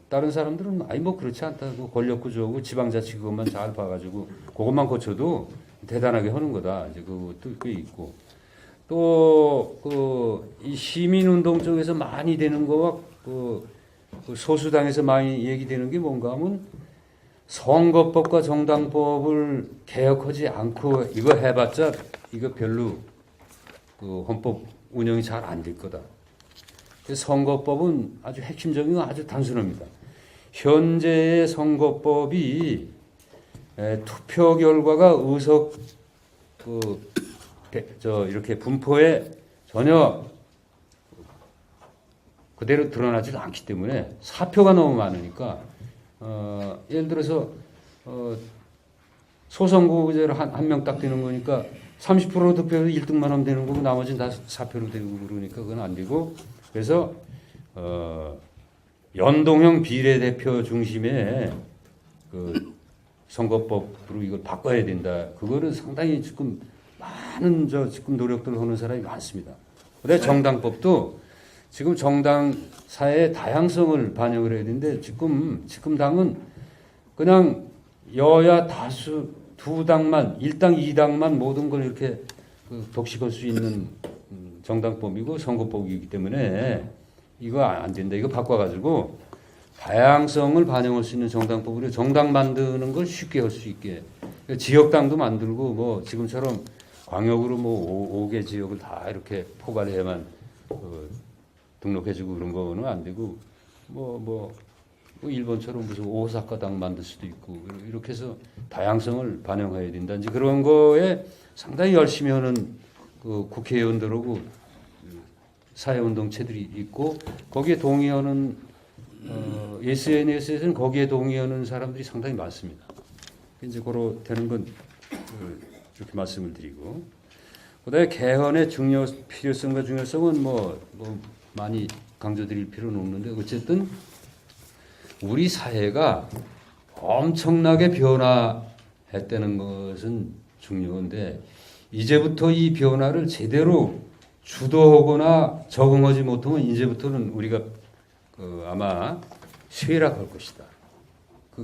다른 사람들은 아니 뭐 그렇지 않다고 권력 구조고 지방자치 그것만 잘 봐가지고 그것만 고쳐도 대단하게 하는 거다. 이제 그것도 꽤 있고 또 이 시민운동 쪽에서 많이 되는 거와 그 소수당에서 많이 얘기되는 게 뭔가 하면 선거법과 정당법을 개혁하지 않고 이거 해봤자 이거 별로 헌법 운영이 잘 안 될 거다. 선거법은 아주 핵심적인 건 아주 단순합니다. 현재의 선거법이 투표 결과가 의석 이렇게 분포에 전혀 그대로 드러나지 않기 때문에 사표가 너무 많으니까 예를 들어서 소선거구제로 한 명 딱 되는 거니까 30% 득표로 1등만 하면 되는 거고 나머지는 다 사표로 되고 그러니까 그건 안 되고 그래서 연동형 비례대표 중심의 그 선거법으로 이걸 바꿔야 된다. 그거는 상당히 지금 많은 지금 노력들을 하는 사람이 많습니다. 근데 정당법도 지금 정당 사회의 다양성을 반영을 해야 되는데 지금 당은 그냥 여야 다수 두 당만 1당 2당만 모든 걸 이렇게 독식할 수 있는 정당법이고 선거법이기 때문에 이거 안 된다. 이거 바꿔가지고 다양성을 반영할 수 있는 정당법으로 정당 만드는 걸 쉽게 할 수 있게 지역당도 만들고 뭐 지금처럼 광역으로 뭐 5개 지역을 다 이렇게 포괄해야만 등록해주고 그런 거는 안 되고 뭐 일본처럼 무슨 오사카당 만들 수도 있고 이렇게 해서 다양성을 반영해야 된다. 이제 그런 거에 상당히 열심히 하는 그 국회의원들하고 사회운동체들이 있고 거기에 동의하는 SNS에서는 거기에 동의하는 사람들이 상당히 많습니다. 이제 그로 되는 건 이렇게 말씀을 드리고 그다음에 개헌의 필요성과 중요성은 뭐 많이 강조드릴 필요는 없는데 어쨌든 우리 사회가 엄청나게 변화했다는 것은 중요한데 이제부터 이 변화를 제대로 주도하거나 적응하지 못하면 이제부터는 우리가 아마 쇠락할 것이다.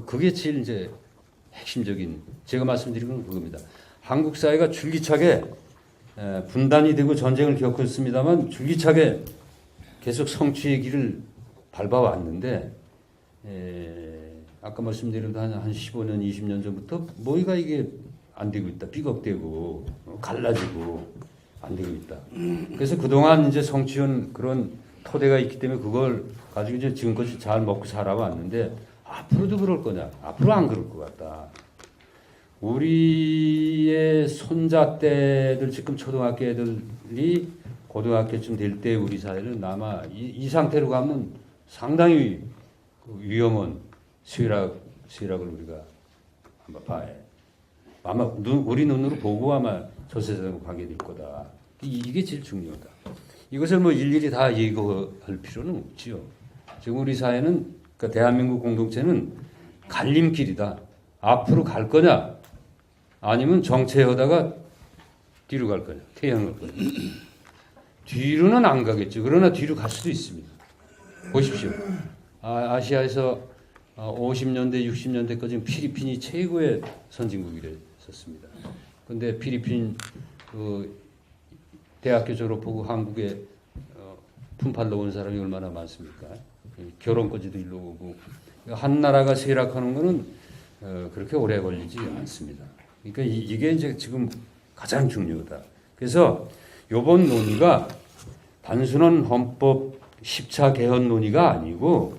그게 제일 이제 핵심적인 제가 말씀드리는 건 그겁니다. 한국 사회가 줄기차게 분단이 되고 전쟁을 겪었습니다만 줄기차게 계속 성취의 길을 밟아왔는데 아까 말씀드린 한 15년, 20년 전부터 뭐가 이게 안 되고 있다. 삐걱대고 갈라지고 안 되고 있다. 그래서 그동안 이제 성취한 그런 토대가 있기 때문에 그걸 가지고 이제 지금까지 잘 먹고 살아왔는데 앞으로도 그럴 거냐? 앞으로 안 그럴 것 같다. 우리의 손자 때들 지금 초등학교 애들이 고등학교쯤 될 때 우리 사회는 아마 이 상태로 가면 상당히 위험한 쇠락을 우리가 아마 봐야. 아마 우리 눈으로 보고 아마 저 세상으로 가게 될 거다. 이게 제일 중요하다. 이것을 뭐 일일이 다 얘기할 필요는 없지요. 지금 우리 사회는, 그러니까 대한민국 공동체는 갈림길이다. 앞으로 갈 거냐, 아니면 정체하다가 뒤로 갈 거냐, 퇴행할 거냐. 뒤로는 안 가겠죠. 그러나 뒤로 갈 수도 있습니다. 보십시오. 아시아에서 50년대, 60년대까지 필리핀이 최고의 선진국이 됐었습니다. 그런데 필리핀 대학교 졸업하고 한국에 품팔러 온 사람이 얼마나 많습니까? 결혼까지도 일로 오고. 한 나라가 쇠락하는 것은 그렇게 오래 걸리지 않습니다. 그러니까 이게 이제 지금 가장 중요하다. 그래서 이번 논의가 단순한 헌법 10차 개헌 논의가 아니고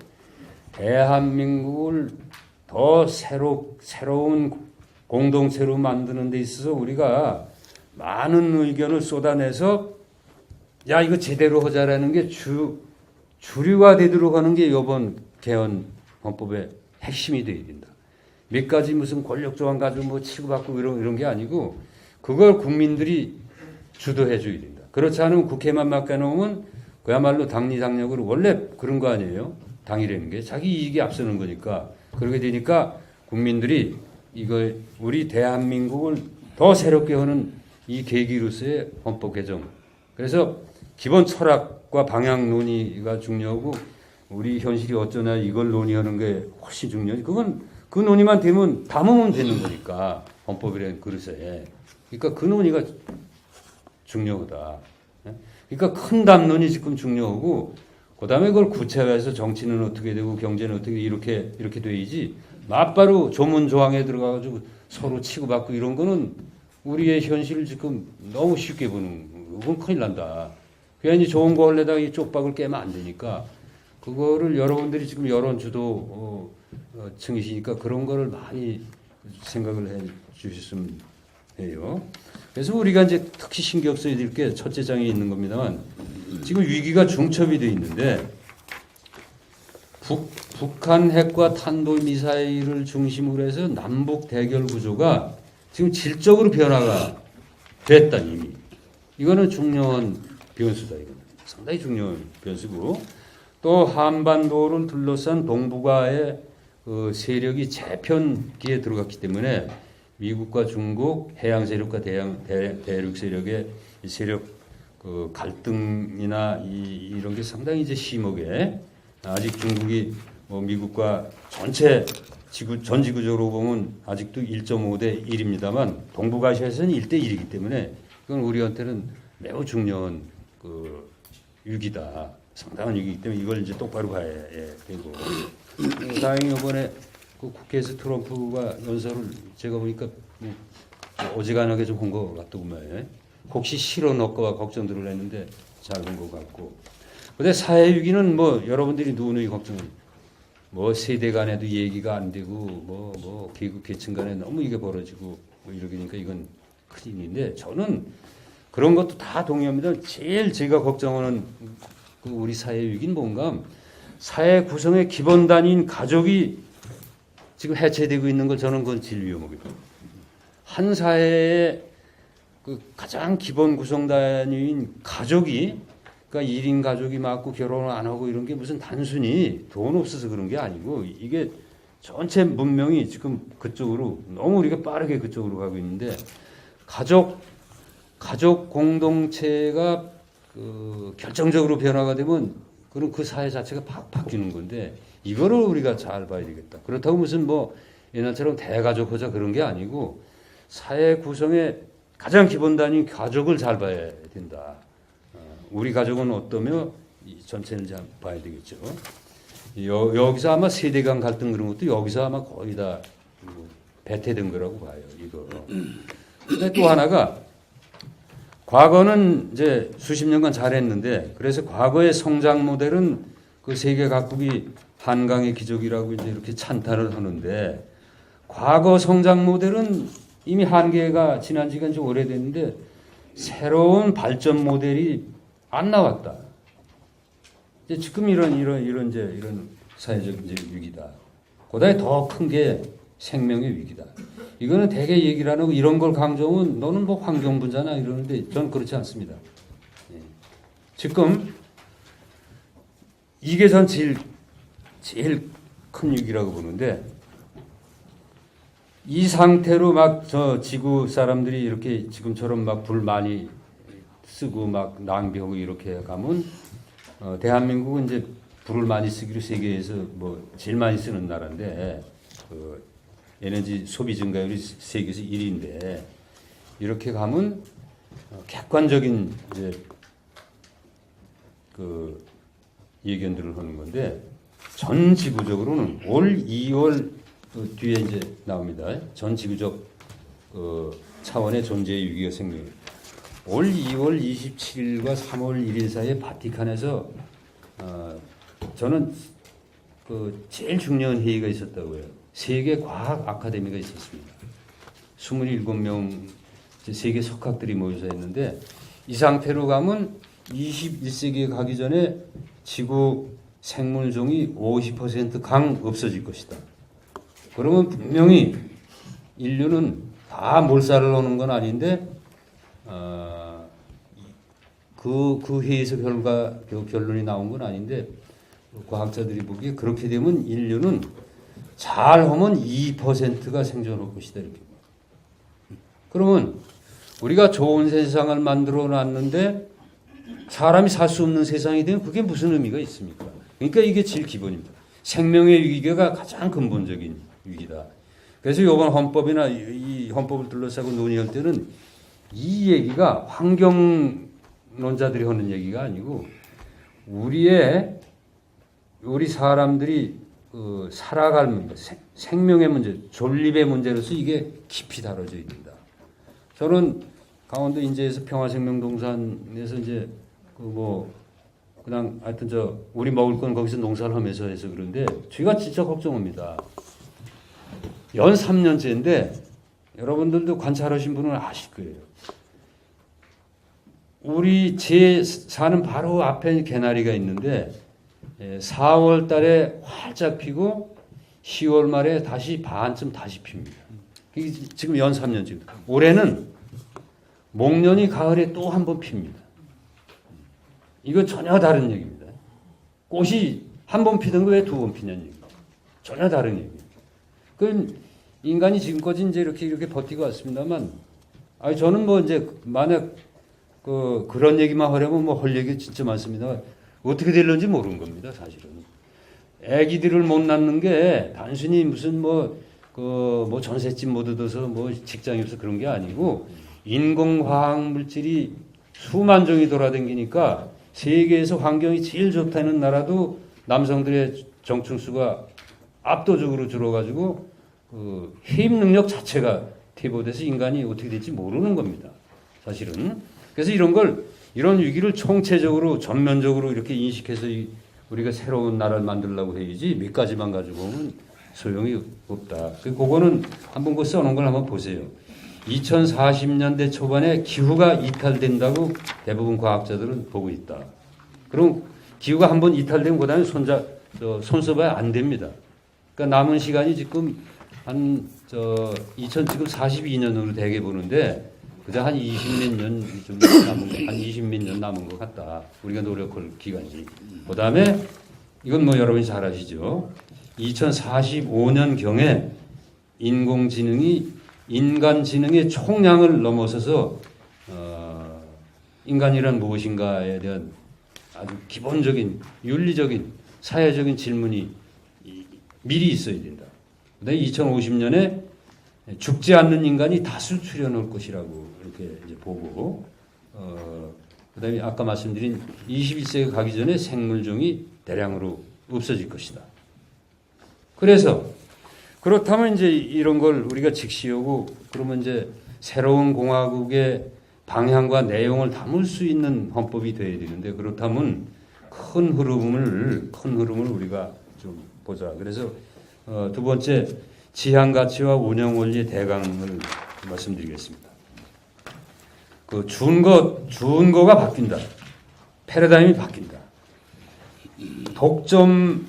대한민국을 더 새로운 공동체로 만드는 데 있어서 우리가 많은 의견을 쏟아내서 야 이거 제대로 하자라는 게 주류가 되도록 하는 게 이번 개헌 헌법의 핵심이 되어야 된다. 몇 가지 무슨 권력 조항 가지고 뭐 치고받고 이런 게 아니고 그걸 국민들이 주도해 줘야 된다. 그렇지 않으면 국회만 맡겨놓으면 그야말로 당리당략으로 원래 그런 거 아니에요. 당이라는 게 자기 이익이 앞서는 거니까 그렇게 되니까 국민들이 이걸 우리 대한민국을 더 새롭게 하는 이 계기로서의 헌법 개정. 그래서 기본 철학과 방향 논의가 중요하고 우리 현실이 어쩌냐 이걸 논의하는 게 훨씬 중요하지. 그건 그 논의만 되면 담으면 되는 거니까 헌법이라는 그릇에. 그러니까 그 논의가 중요하다. 그러니까 큰 담론이 지금 중요하고 그다음에 그걸 구체화해서 정치는 어떻게 되고 경제는 어떻게 이렇게 돼야지 맞바로 조문 조항에 들어가가지고 서로 치고받고 이런 거는 우리의 현실을 지금 너무 쉽게 보는 그건 큰일 난다. 괜히 좋은 거 하려다가 이 쪽박을 깨면 안 되니까 그거를 여러분들이 지금 여론 주도 층이시니까 그런 거를 많이 생각을 해 주셨으면 해요. 그래서 우리가 이제 특히 신경 써야 될 게 첫째 장에 있는 겁니다만 지금 위기가 중첩이 되어 있는데 북한 핵과 탄도미사일을 중심으로 해서 남북 대결 구조가 지금 질적으로 변화가 됐다 이미. 이거는 중요한 변수다. 이거는 상당히 중요한 변수고 또 한반도를 둘러싼 동북아의 세력이 재편기에 들어갔기 때문에 미국과 중국 해양 세력과 대륙 세력의 세력 갈등이나 이런 게 상당히 이제 심하게 아직 중국이 미국과 전체 전 지구적으로 보면 아직도 1.5대 1입니다만 동북아시아에서는 1대 1이기 때문에 그건 우리한테는 매우 중요한 위기다. 상당한 위기이기 때문에 이걸 이제 똑바로 봐야 되고 다행히 이번에 그 국회에서 트럼프가 연설을 제가 보니까 어지간하게 좀 한 것 같더구만. 혹시 실어 넣을까 걱정들을 했는데 잘 한 것 같고. 근데 사회 위기는 뭐 여러분들이 누누이 걱정. 뭐 세대 간에도 얘기가 안 되고 뭐 계급 계층 간에 너무 이게 벌어지고 뭐 이러니까 이건 큰 일인데 저는 그런 것도 다 동의합니다. 제일 제가 걱정하는 그 우리 사회 위기는 뭔가 사회 구성의 기본 단위인 가족이 지금 해체되고 있는 걸 저는 그건 제일 위험하게 봅니다. 한 사회의 그 가장 기본 구성 단위인 가족이 그러니까 1인 가족이 맞고 결혼을 안 하고 이런 게 무슨 단순히 돈 없어서 그런 게 아니고 이게 전체 문명이 지금 그쪽으로 너무 우리가 빠르게 그쪽으로 가고 있는데 가족 공동체가 결정적으로 변화가 되면 그럼 그 사회 자체가 바뀌는 건데 이거를 우리가 잘 봐야 되겠다. 그렇다고 무슨 뭐 옛날처럼 대가족 하자 그런 게 아니고 사회 구성의 가장 기본 단위인 가족을 잘 봐야 된다. 우리 가족은 어떠며 전체를 잘 봐야 되겠죠. 여기서 아마 세대 간 갈등 그런 것도 여기서 아마 거의 다 배태된 거라고 봐요. 이거. 근데 또 하나가 과거는 이제 수십 년간 잘했는데 그래서 과거의 성장 모델은 그 세계 각국이 한강의 기적이라고 이제 이렇게 찬탄을 하는데 과거 성장 모델은 이미 한계가 지난 지가 좀 오래됐는데 새로운 발전 모델이 안 나왔다. 이제 지금 이런 사회적 이제 위기다. 그다음에 더 큰 게 생명의 위기다. 이거는 대개 얘기를 안 하고 이런 걸 강조하면 너는 뭐 환경부잖아 이러는데 전 그렇지 않습니다. 예. 지금 이게 전 제일 큰 위기라고 보는데 이 상태로 막 저 지구 사람들이 이렇게 지금처럼 막 불 많이 쓰고 막 낭비하고 이렇게 가면 대한민국은 이제 불을 많이 쓰기로 세계에서 뭐 제일 많이 쓰는 나라인데 그 에너지 소비 증가율이 세계에서 1위인데 이렇게 가면 객관적인 이제 그 예견들을 하는 건데 전 지구적으로는 올 2월 뒤에 이제 나옵니다. 전 지구적 차원의 존재의 위기가 생겨요. 올 2월 27일과 3월 1일 사이에 바티칸에서 저는 그 제일 중요한 회의가 있었다고요. 세계 과학 아카데미가 있었습니다. 27명 세계 석학들이 모여서 했는데 이 상태로 가면 21세기에 가기 전에 지구 생물종이 50% 없어질 것이다. 그러면 분명히 인류는 다 몰살을 하는 건 아닌데 그 회의에서 결론이 나온 건 아닌데 과학자들이 보기에 그렇게 되면 인류는 잘하면 2%가 생존할 것이다 이렇게. 그러면 우리가 좋은 세상을 만들어 놨는데 사람이 살 수 없는 세상이 되면 그게 무슨 의미가 있습니까? 그러니까 이게 제일 기본입니다. 생명의 위기가 가장 근본적인 위기다. 그래서 이번 헌법이나 이 헌법을 둘러싸고 논의할 때는 이 얘기가 환경론자들이 하는 얘기가 아니고 우리 사람들이 살아갈 문제, 생명의 문제, 존립의 문제로서 이게 깊이 다뤄져야 된다. 저는 강원도 인제에서 평화생명동산에서 이제 그냥 하여튼 우리 먹을 건 거기서 농사를 하면서 해서 그런데 제가 진짜 걱정합니다. 연 3년째인데 여러분들도 관찰하신 분은 아실 거예요. 우리 제 사는 바로 앞에 개나리가 있는데 4월 달에 활짝 피고 10월 말에 다시 반쯤 다시 핍니다. 이게 지금 연 3년째. 올해는 목련이 가을에 또 한 번 핍니다. 이거 전혀 다른 얘기입니다. 꽃이 한 번 피던 거 왜 두 번 피냐는 얘기입니다. 전혀 다른 얘기입니다. 그 인간이 지금까지 이제 이렇게 버티고 왔습니다만, 저는 뭐 이제 만약 그런 얘기만 하려면 뭐 할 얘기 진짜 많습니다. 어떻게 될런지 모르는 겁니다, 사실은. 애기들을 못 낳는 게 단순히 무슨 뭐 전셋집 못 얻어서 뭐 직장이 없어 그런 게 아니고 인공화학 물질이 수만 종이 돌아다니니까 세계에서 환경이 제일 좋다는 나라도 남성들의 정충수가 압도적으로 줄어가지고 해임 능력 자체가 퇴보돼서 인간이 어떻게 될지 모르는 겁니다. 사실은. 그래서 이런 위기를 총체적으로 전면적으로 이렇게 인식해서 우리가 새로운 나라를 만들려고 해야지 몇 가지만 가지고 오면 소용이 없다. 그거는 한번 써놓은 걸 한번 보세요. 2040년대 초반에 기후가 이탈된다고 대부분 과학자들은 보고 있다. 그럼 기후가 한번 이탈되면 그다음에 손써봐야 안 됩니다. 그러니까 남은 시간이 지금 지금 42년으로 대개 보는데 그저 한 20몇 년 좀 남은 거, 한 20몇 년 남은 것 같다. 우리가 노력할 기간이. 그다음에 이건 뭐 여러분이 잘 아시죠. 2045년 경에 인공지능이 인간 지능의 총량을 넘어서서 인간이란 무엇인가에 대한 아주 기본적인 윤리적인 사회적인 질문이 미리 있어야 된다. 그다음에 2050년에 죽지 않는 인간이 다수 출현할 것이라고 이렇게 이제 보고 그다음에 아까 말씀드린 21세기 가기 전에 생물종이 대량으로 없어질 것이다. 그래서 그렇다면 이제 이런 걸 우리가 직시하고 그러면 이제 새로운 공화국의 방향과 내용을 담을 수 있는 헌법이 돼야 되는데 그렇다면 큰 흐름을 우리가 좀 보자. 그래서 두 번째 지향 가치와 운영 원리의 대강을 말씀드리겠습니다. 준거가 바뀐다. 패러다임이 바뀐다. 독점이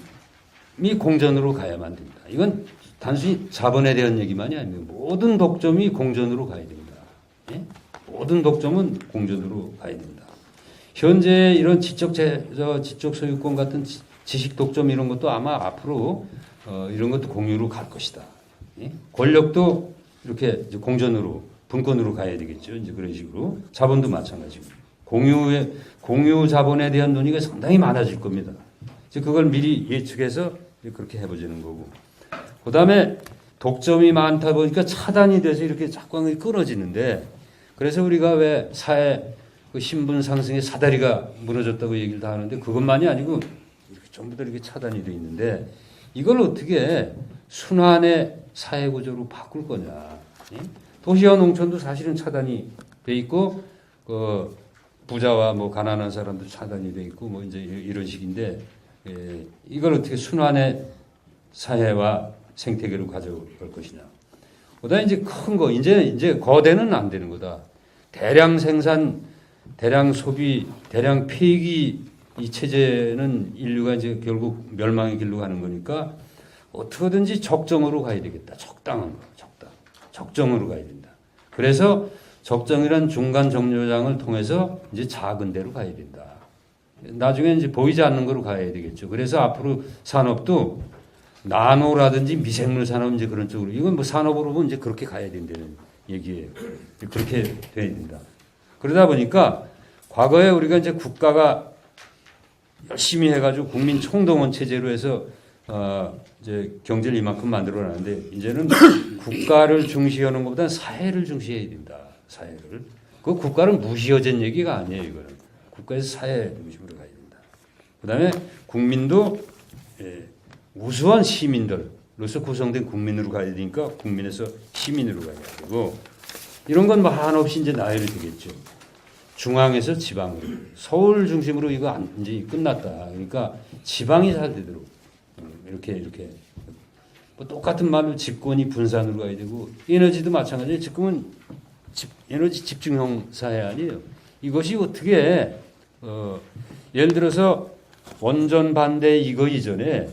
공전으로 가야만 된다. 이건 단순히 자본에 대한 얘기만이 아닙니다. 모든 독점이 공전으로 가야 됩니다. 예? 모든 독점은 공전으로 가야 된다. 현재 이런 지적 소유권 같은 지식 독점 이런 것도 아마 앞으로 이런 것도 공유로 갈 것이다. 예? 권력도 이렇게 이제 공전으로 분권으로 가야 되겠죠. 이제 그런 식으로 자본도 마찬가지고 공유 자본에 대한 논의가 상당히 많아질 겁니다. 이제 그걸 미리 예측해서 그렇게 해보자는 거고. 그다음에 독점이 많다 보니까 차단이 돼서 이렇게 자꾸 끊어지는데 그래서 우리가 왜 사회 그 신분 상승의 사다리가 무너졌다고 얘기를 다 하는데 그것만이 아니고 이렇게 전부 다 이렇게 차단이 돼 있는데 이걸 어떻게 순환의 사회 구조로 바꿀 거냐. 예? 도시와 농촌도 사실은 차단이 돼 있고 그 부자와 뭐 가난한 사람도 차단이 돼 있고 뭐 이제 이런 식인데 이걸 어떻게 순환의 사회와 생태계로 가져갈 것이냐. 그다음에 이제 큰 거 이제 거대는 안 되는 거다. 대량 생산, 대량 소비, 대량 폐기 이 체제는 인류가 이제 결국 멸망의 길로 가는 거니까 어떻게든지 적정으로 가야 되겠다. 적당한 거, 적정으로 가야 된다. 그래서 적정이란 중간 정류장을 통해서 이제 작은 데로 가야 된다. 나중에 이제 보이지 않는 거로 가야 되겠죠. 그래서 앞으로 산업도 나노라든지 미생물 산업 이제 그런 쪽으로 이건 뭐 산업으로 보면 이제 그렇게 가야 된다는 얘기예요. 그렇게 돼야 된다. 그러다 보니까 과거에 우리가 이제 국가가 열심히 해가지고 국민 총동원 체제로 해서 이제 경제를 이만큼 만들어놨는데 이제는 국가를 중시하는 것보다는 사회를 중시해야 된다. 사회를. 그 국가를 무시하자는 얘기가 아니에요. 이거는 국가에서 사회 중심으로 가야 된다. 그다음에 국민도 우수한 시민들로서 구성된 국민으로 가야 되니까 국민에서 시민으로 가야 되고 이런 건 뭐 한없이 이제 나열이 되겠죠. 중앙에서 지방으로 서울 중심으로 이거 이제 끝났다. 그러니까 지방이 잘 되도록 이렇게 뭐 똑같은 말로 집권이 분산으로 가야 되고 에너지도 마찬가지예요. 지금은 에너지 집중형 사회 아니에요. 이것이 어떻게 예를 들어서 원전 반대 이거 이전에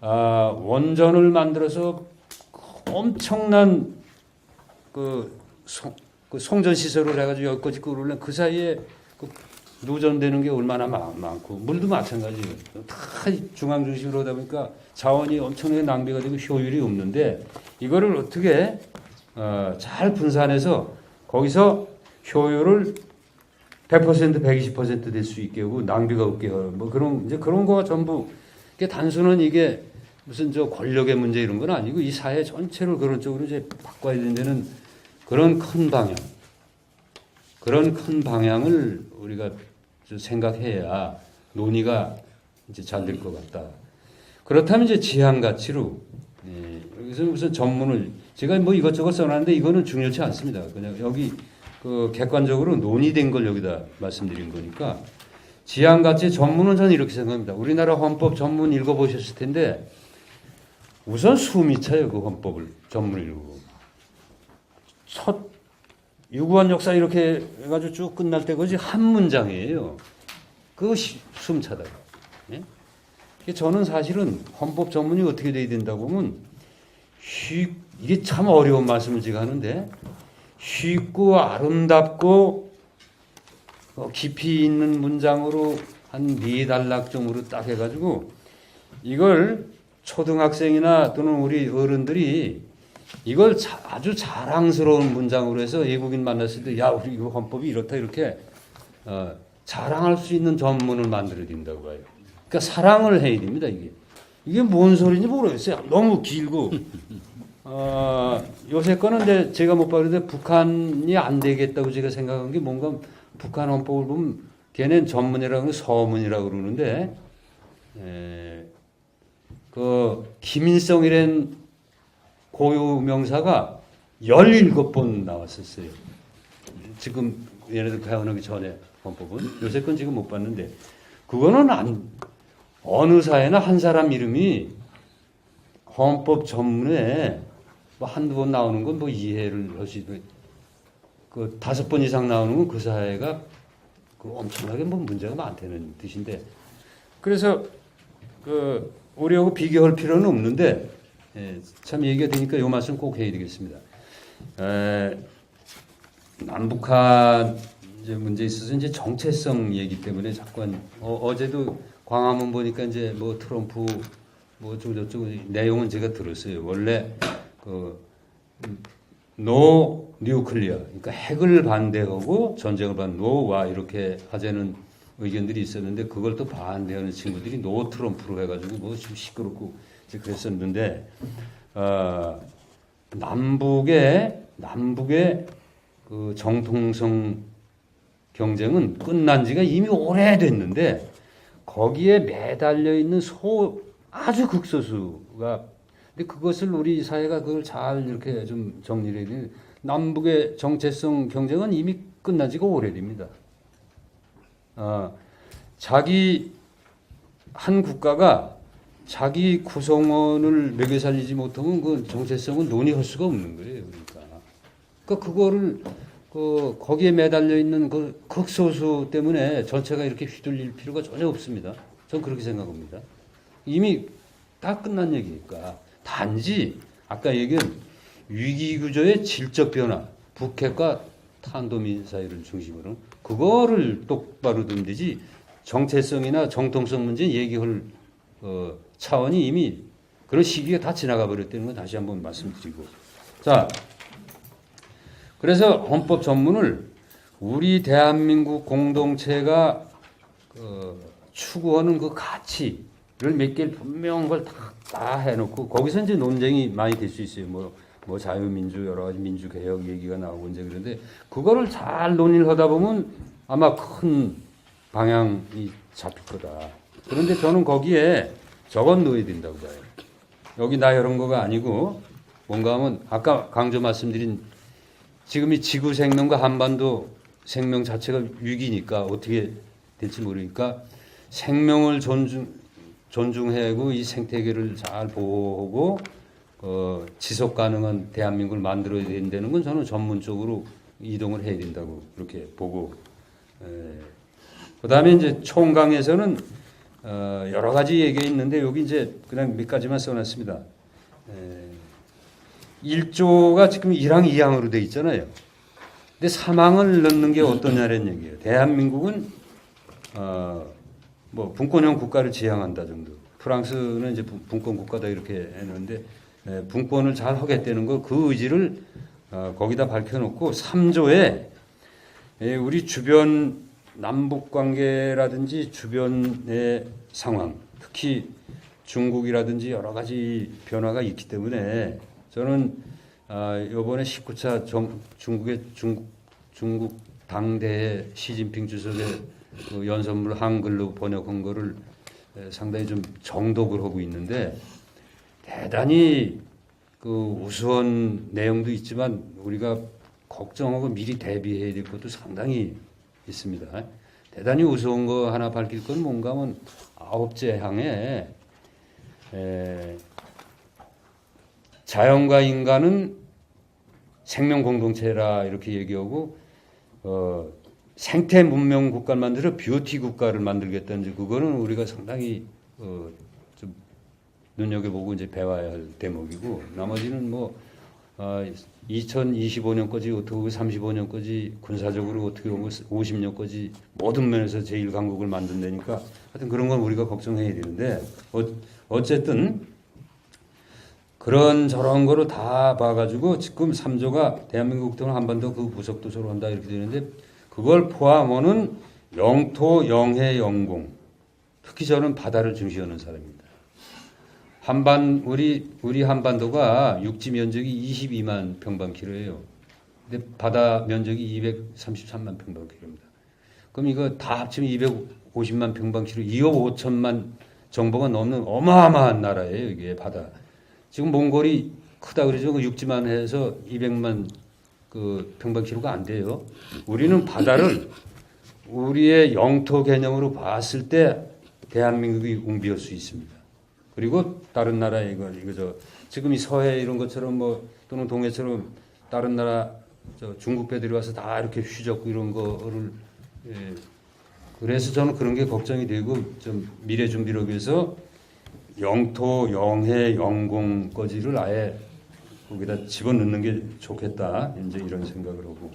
원전을 만들어서 엄청난 송전 시설을 해가지고 여기까지 끌어올려 그 사이에 누전되는 게 얼마나 많고 물도 마찬가지예요. 다 중앙 중심으로 하다 보니까 자원이 엄청나게 낭비가 되고 효율이 없는데 이거를 어떻게 잘 분산해서 거기서 효율을 100% 120% 될 수 있게 하고 낭비가 없게 하고 뭐 그런 거가 전부 이게 단순한 이게 무슨 저 권력의 문제 이런 건 아니고 이 사회 전체를 그런 쪽으로 이제 바꿔야 된다는 그런 큰 방향을 우리가 생각해야 논의가 이제 잘 될 것 같다. 그렇다면 이제 지향 가치로 여기서 무슨 전문을 제가 뭐 이것저것 써놨는데 이거는 중요치 않습니다. 그냥 여기 그 객관적으로 논의된 걸 여기다 말씀드린 거니까 지향 가치 전문은 저는 이렇게 생각합니다. 우리나라 헌법 전문 읽어보셨을 텐데 우선 숨이 차요. 그 헌법을 전문 읽고 첫 유구한 역사 이렇게 해가지고 쭉 끝날 때까지 한 문장이에요. 그것이 숨차다. 예? 저는 사실은 헌법 전문이 어떻게 돼야 된다고 하면 이게 참 어려운 말씀을 제가 하는데 쉽고 아름답고 깊이 있는 문장으로 한 4단락 정도로 딱 해가지고 이걸 초등학생이나 또는 우리 어른들이 이걸 아주 자랑스러운 문장으로 해서 외국인 만났을 때 야 우리 이거 헌법이 이렇다 이렇게 자랑할 수 있는 전문을 만들어야 된다고 봐요. 그러니까 사랑을 해야 됩니다. 이게 뭔 소리인지 모르겠어요. 너무 길고 요새 거는 이제 제가 못 봤는데 북한이 안 되겠다고 제가 생각한 게 뭔가 북한 헌법을 보면 걔는 전문이라고 서문이라고 그러는데 그 김일성이란 고유 명사가 17번 나왔었어요. 지금 얘네들 가연하기 전에 헌법은 요새 건 지금 못 봤는데 그거는 어느 사회나 한 사람 이름이 헌법 전문에 뭐 한두 번 나오는 건 뭐 이해를 할 수 있는 그 5번 이상 나오는 건 그 사회가 그 엄청나게 뭐 문제가 많다는 뜻인데 그래서 그 우리하고 비교할 필요는 없는데 참 얘기가 되니까 요 말씀 꼭 해야 되겠습니다. 남북한 이제 문제에 있어서 이제 정체성 얘기 때문에 자꾸 어제도 광화문 보니까 이제 뭐 트럼프 뭐 저쪽 내용은 제가 들었어요. 원래 노 뉴클리어, 그러니까 핵을 반대하고 전쟁을 노와 이렇게 하자는 의견들이 있었는데 그걸 또 반대하는 친구들이 노 트럼프로 해가지고 뭐 좀 시끄럽고 이제 그랬었는데 남북의 그 정통성 경쟁은 끝난 지가 이미 오래됐는데 거기에 매달려 있는 아주 극소수가 근데 그것을 우리 사회가 그걸 잘 이렇게 좀 정리를 해야 돼. 남북의 정체성 경쟁은 이미 끝난 지가 오래됩니다. 자기 한 국가가 자기 구성원을 먹여 살리지 못하면 그 정체성은 논의할 수가 없는 거예요. 그러니까 그거를 거기에 매달려 있는 그 극소수 때문에 전체가 이렇게 휘둘릴 필요가 전혀 없습니다. 전 그렇게 생각합니다. 이미 다 끝난 얘기니까. 단지 아까 얘기한 위기구조의 질적 변화, 북핵과 탄도미사일을 중심으로 그거를 똑바로 두면 되지 정체성이나 정통성 문제 얘기할 차원이 이미 그런 시기가 다 지나가 버렸다는 거 다시 한번 말씀드리고. 자, 그래서 헌법 전문을 우리 대한민국 공동체가 추구하는 그 가치를 몇 개를 분명한 걸 다 해놓고 거기서 이제 논쟁이 많이 될 수 있어요. 뭐 자유민주 여러 가지 민주개혁 얘기가 나오고 이제 그런데 그거를 잘 논의를 하다 보면 아마 큰 방향이 잡힐 거다. 그런데 저는 거기에 적어 넣어야 된다고 봐요. 여기 나 이런 거가 아니고 뭔가 하면 아까 강조 말씀드린 지금 이 지구 생명과 한반도 생명 자체가 위기니까 어떻게 될지 모르니까 생명을 존중하고 이 생태계를 잘 보호하고 지속 가능한 대한민국을 만들어야 된다는 건 저는 전문적으로 이동을 해야 된다고 그렇게 보고 그다음에 이제 총강에서는 여러 가지 얘기가 있는데 여기 이제 그냥 몇 가지만 써놨습니다. 1조가 지금 1항 2항으로 돼 있잖아요. 근데 3항을 넣는 게 어떠냐는 얘기예요. 대한민국은 뭐 분권형 국가를 지향한다 정도. 프랑스는 이제 분권 국가다 이렇게 했는데 분권을 잘 하겠다는 거 그 의지를 거기다 밝혀놓고 3조에 우리 주변 남북 관계라든지 주변의 상황, 특히 중국이라든지 여러 가지 변화가 있기 때문에 저는 이번에 19차 중국 당대 시진핑 주석의 그 연설문 한글로 번역한 거를 상당히 좀 정독을 하고 있는데 대단히 그 우스운 내용도 있지만 우리가 걱정하고 미리 대비해야 될 것도 상당히 있습니다. 대단히 우스운 거 하나 밝힐 건 뭔가 하면 9째 항에 자연과 인간은 생명 공동체라 이렇게 얘기하고 생태 문명 국가를 만들어 뷰티 국가를 만들겠다는지 그거는 우리가 상당히 좀 눈여겨보고 이제 배워야 할 대목이고 나머지는 뭐 2025년까지 어떻게 하고 35년까지 군사적으로 어떻게 하고 50년까지 모든 면에서 제1강국을 만든다니까 하여튼 그런 건 우리가 걱정해야 되는데 어쨌든 그런 저런 거로 다 봐가지고 지금 3조가 대한민국 또는 한반도 그 부속도서로 한다 이렇게 되는데 그걸 포함하는 영토, 영해, 영공 특히 저는 바다를 중시하는 사람입니다. 우리 한반도가 육지 면적이 22만 평방킬로예요. 근데 바다 면적이 233만 평방킬로입니다. 그럼 이거 다 합치면 250만 평방킬로, 2억 5천만 정보가 넘는 어마어마한 나라예요. 이게 바다. 지금 몽골이 크다 그러죠. 그 육지만 해서 200만 그 평방킬로가 안 돼요. 우리는 바다를 우리의 영토 개념으로 봤을 때 대한민국이 웅비할 수 있습니다. 그리고 다른 나라에 지금 이 서해 이런 것처럼 뭐 또는 동해처럼 다른 나라 중국 배들이 와서 다 이렇게 휘젓고 이런 거를 그래서 저는 그런 게 걱정이 되고 좀 미래 준비를 위해서 영토, 영해, 영공거지를 아예 거기다 집어넣는 게 좋겠다. 이제 이런 생각을 하고.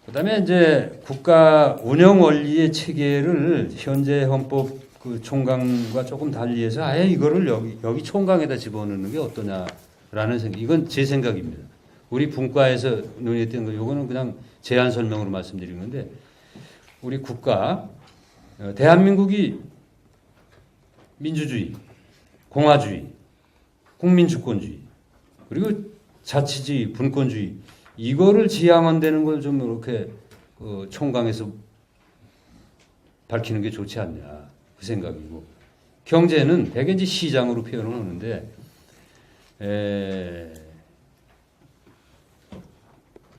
그다음에 이제 국가 운영 원리의 체계를 현재 헌법 그 총강과 조금 달리해서 아예 이거를 여기 총강에다 집어넣는 게 어떠냐라는 생각. 이건 제 생각입니다. 우리 분과에서 논의했던 거, 요거는 그냥 제안 설명으로 말씀드린 건데, 우리 국가, 대한민국이 민주주의, 공화주의, 국민주권주의, 그리고 자치주의, 분권주의, 이거를 지향한다는 걸 좀 이렇게 총강에서 밝히는 게 좋지 않냐, 그 생각이고. 경제는 대개 이제 시장으로 표현을 하는데,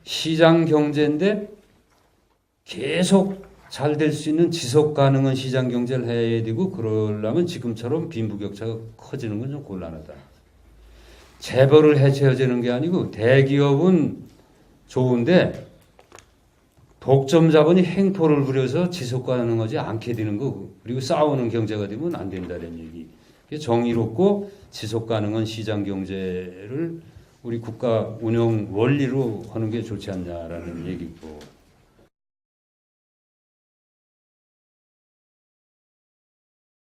시장 경제인데 계속 잘 될 수 있는 지속 가능한 시장 경제를 해야 되고, 그러려면 지금처럼 빈부격차가 커지는 건 좀 곤란하다. 재벌을 해체하자는 게 아니고, 대기업은 좋은데 독점 자본이 횡포를 부려서 지속 가능하지 않게 되는 거, 그리고 싸우는 경제가 되면 안 된다는 얘기. 정의롭고 지속 가능한 시장 경제를 우리 국가 운영 원리로 하는 게 좋지 않냐라는 얘기고.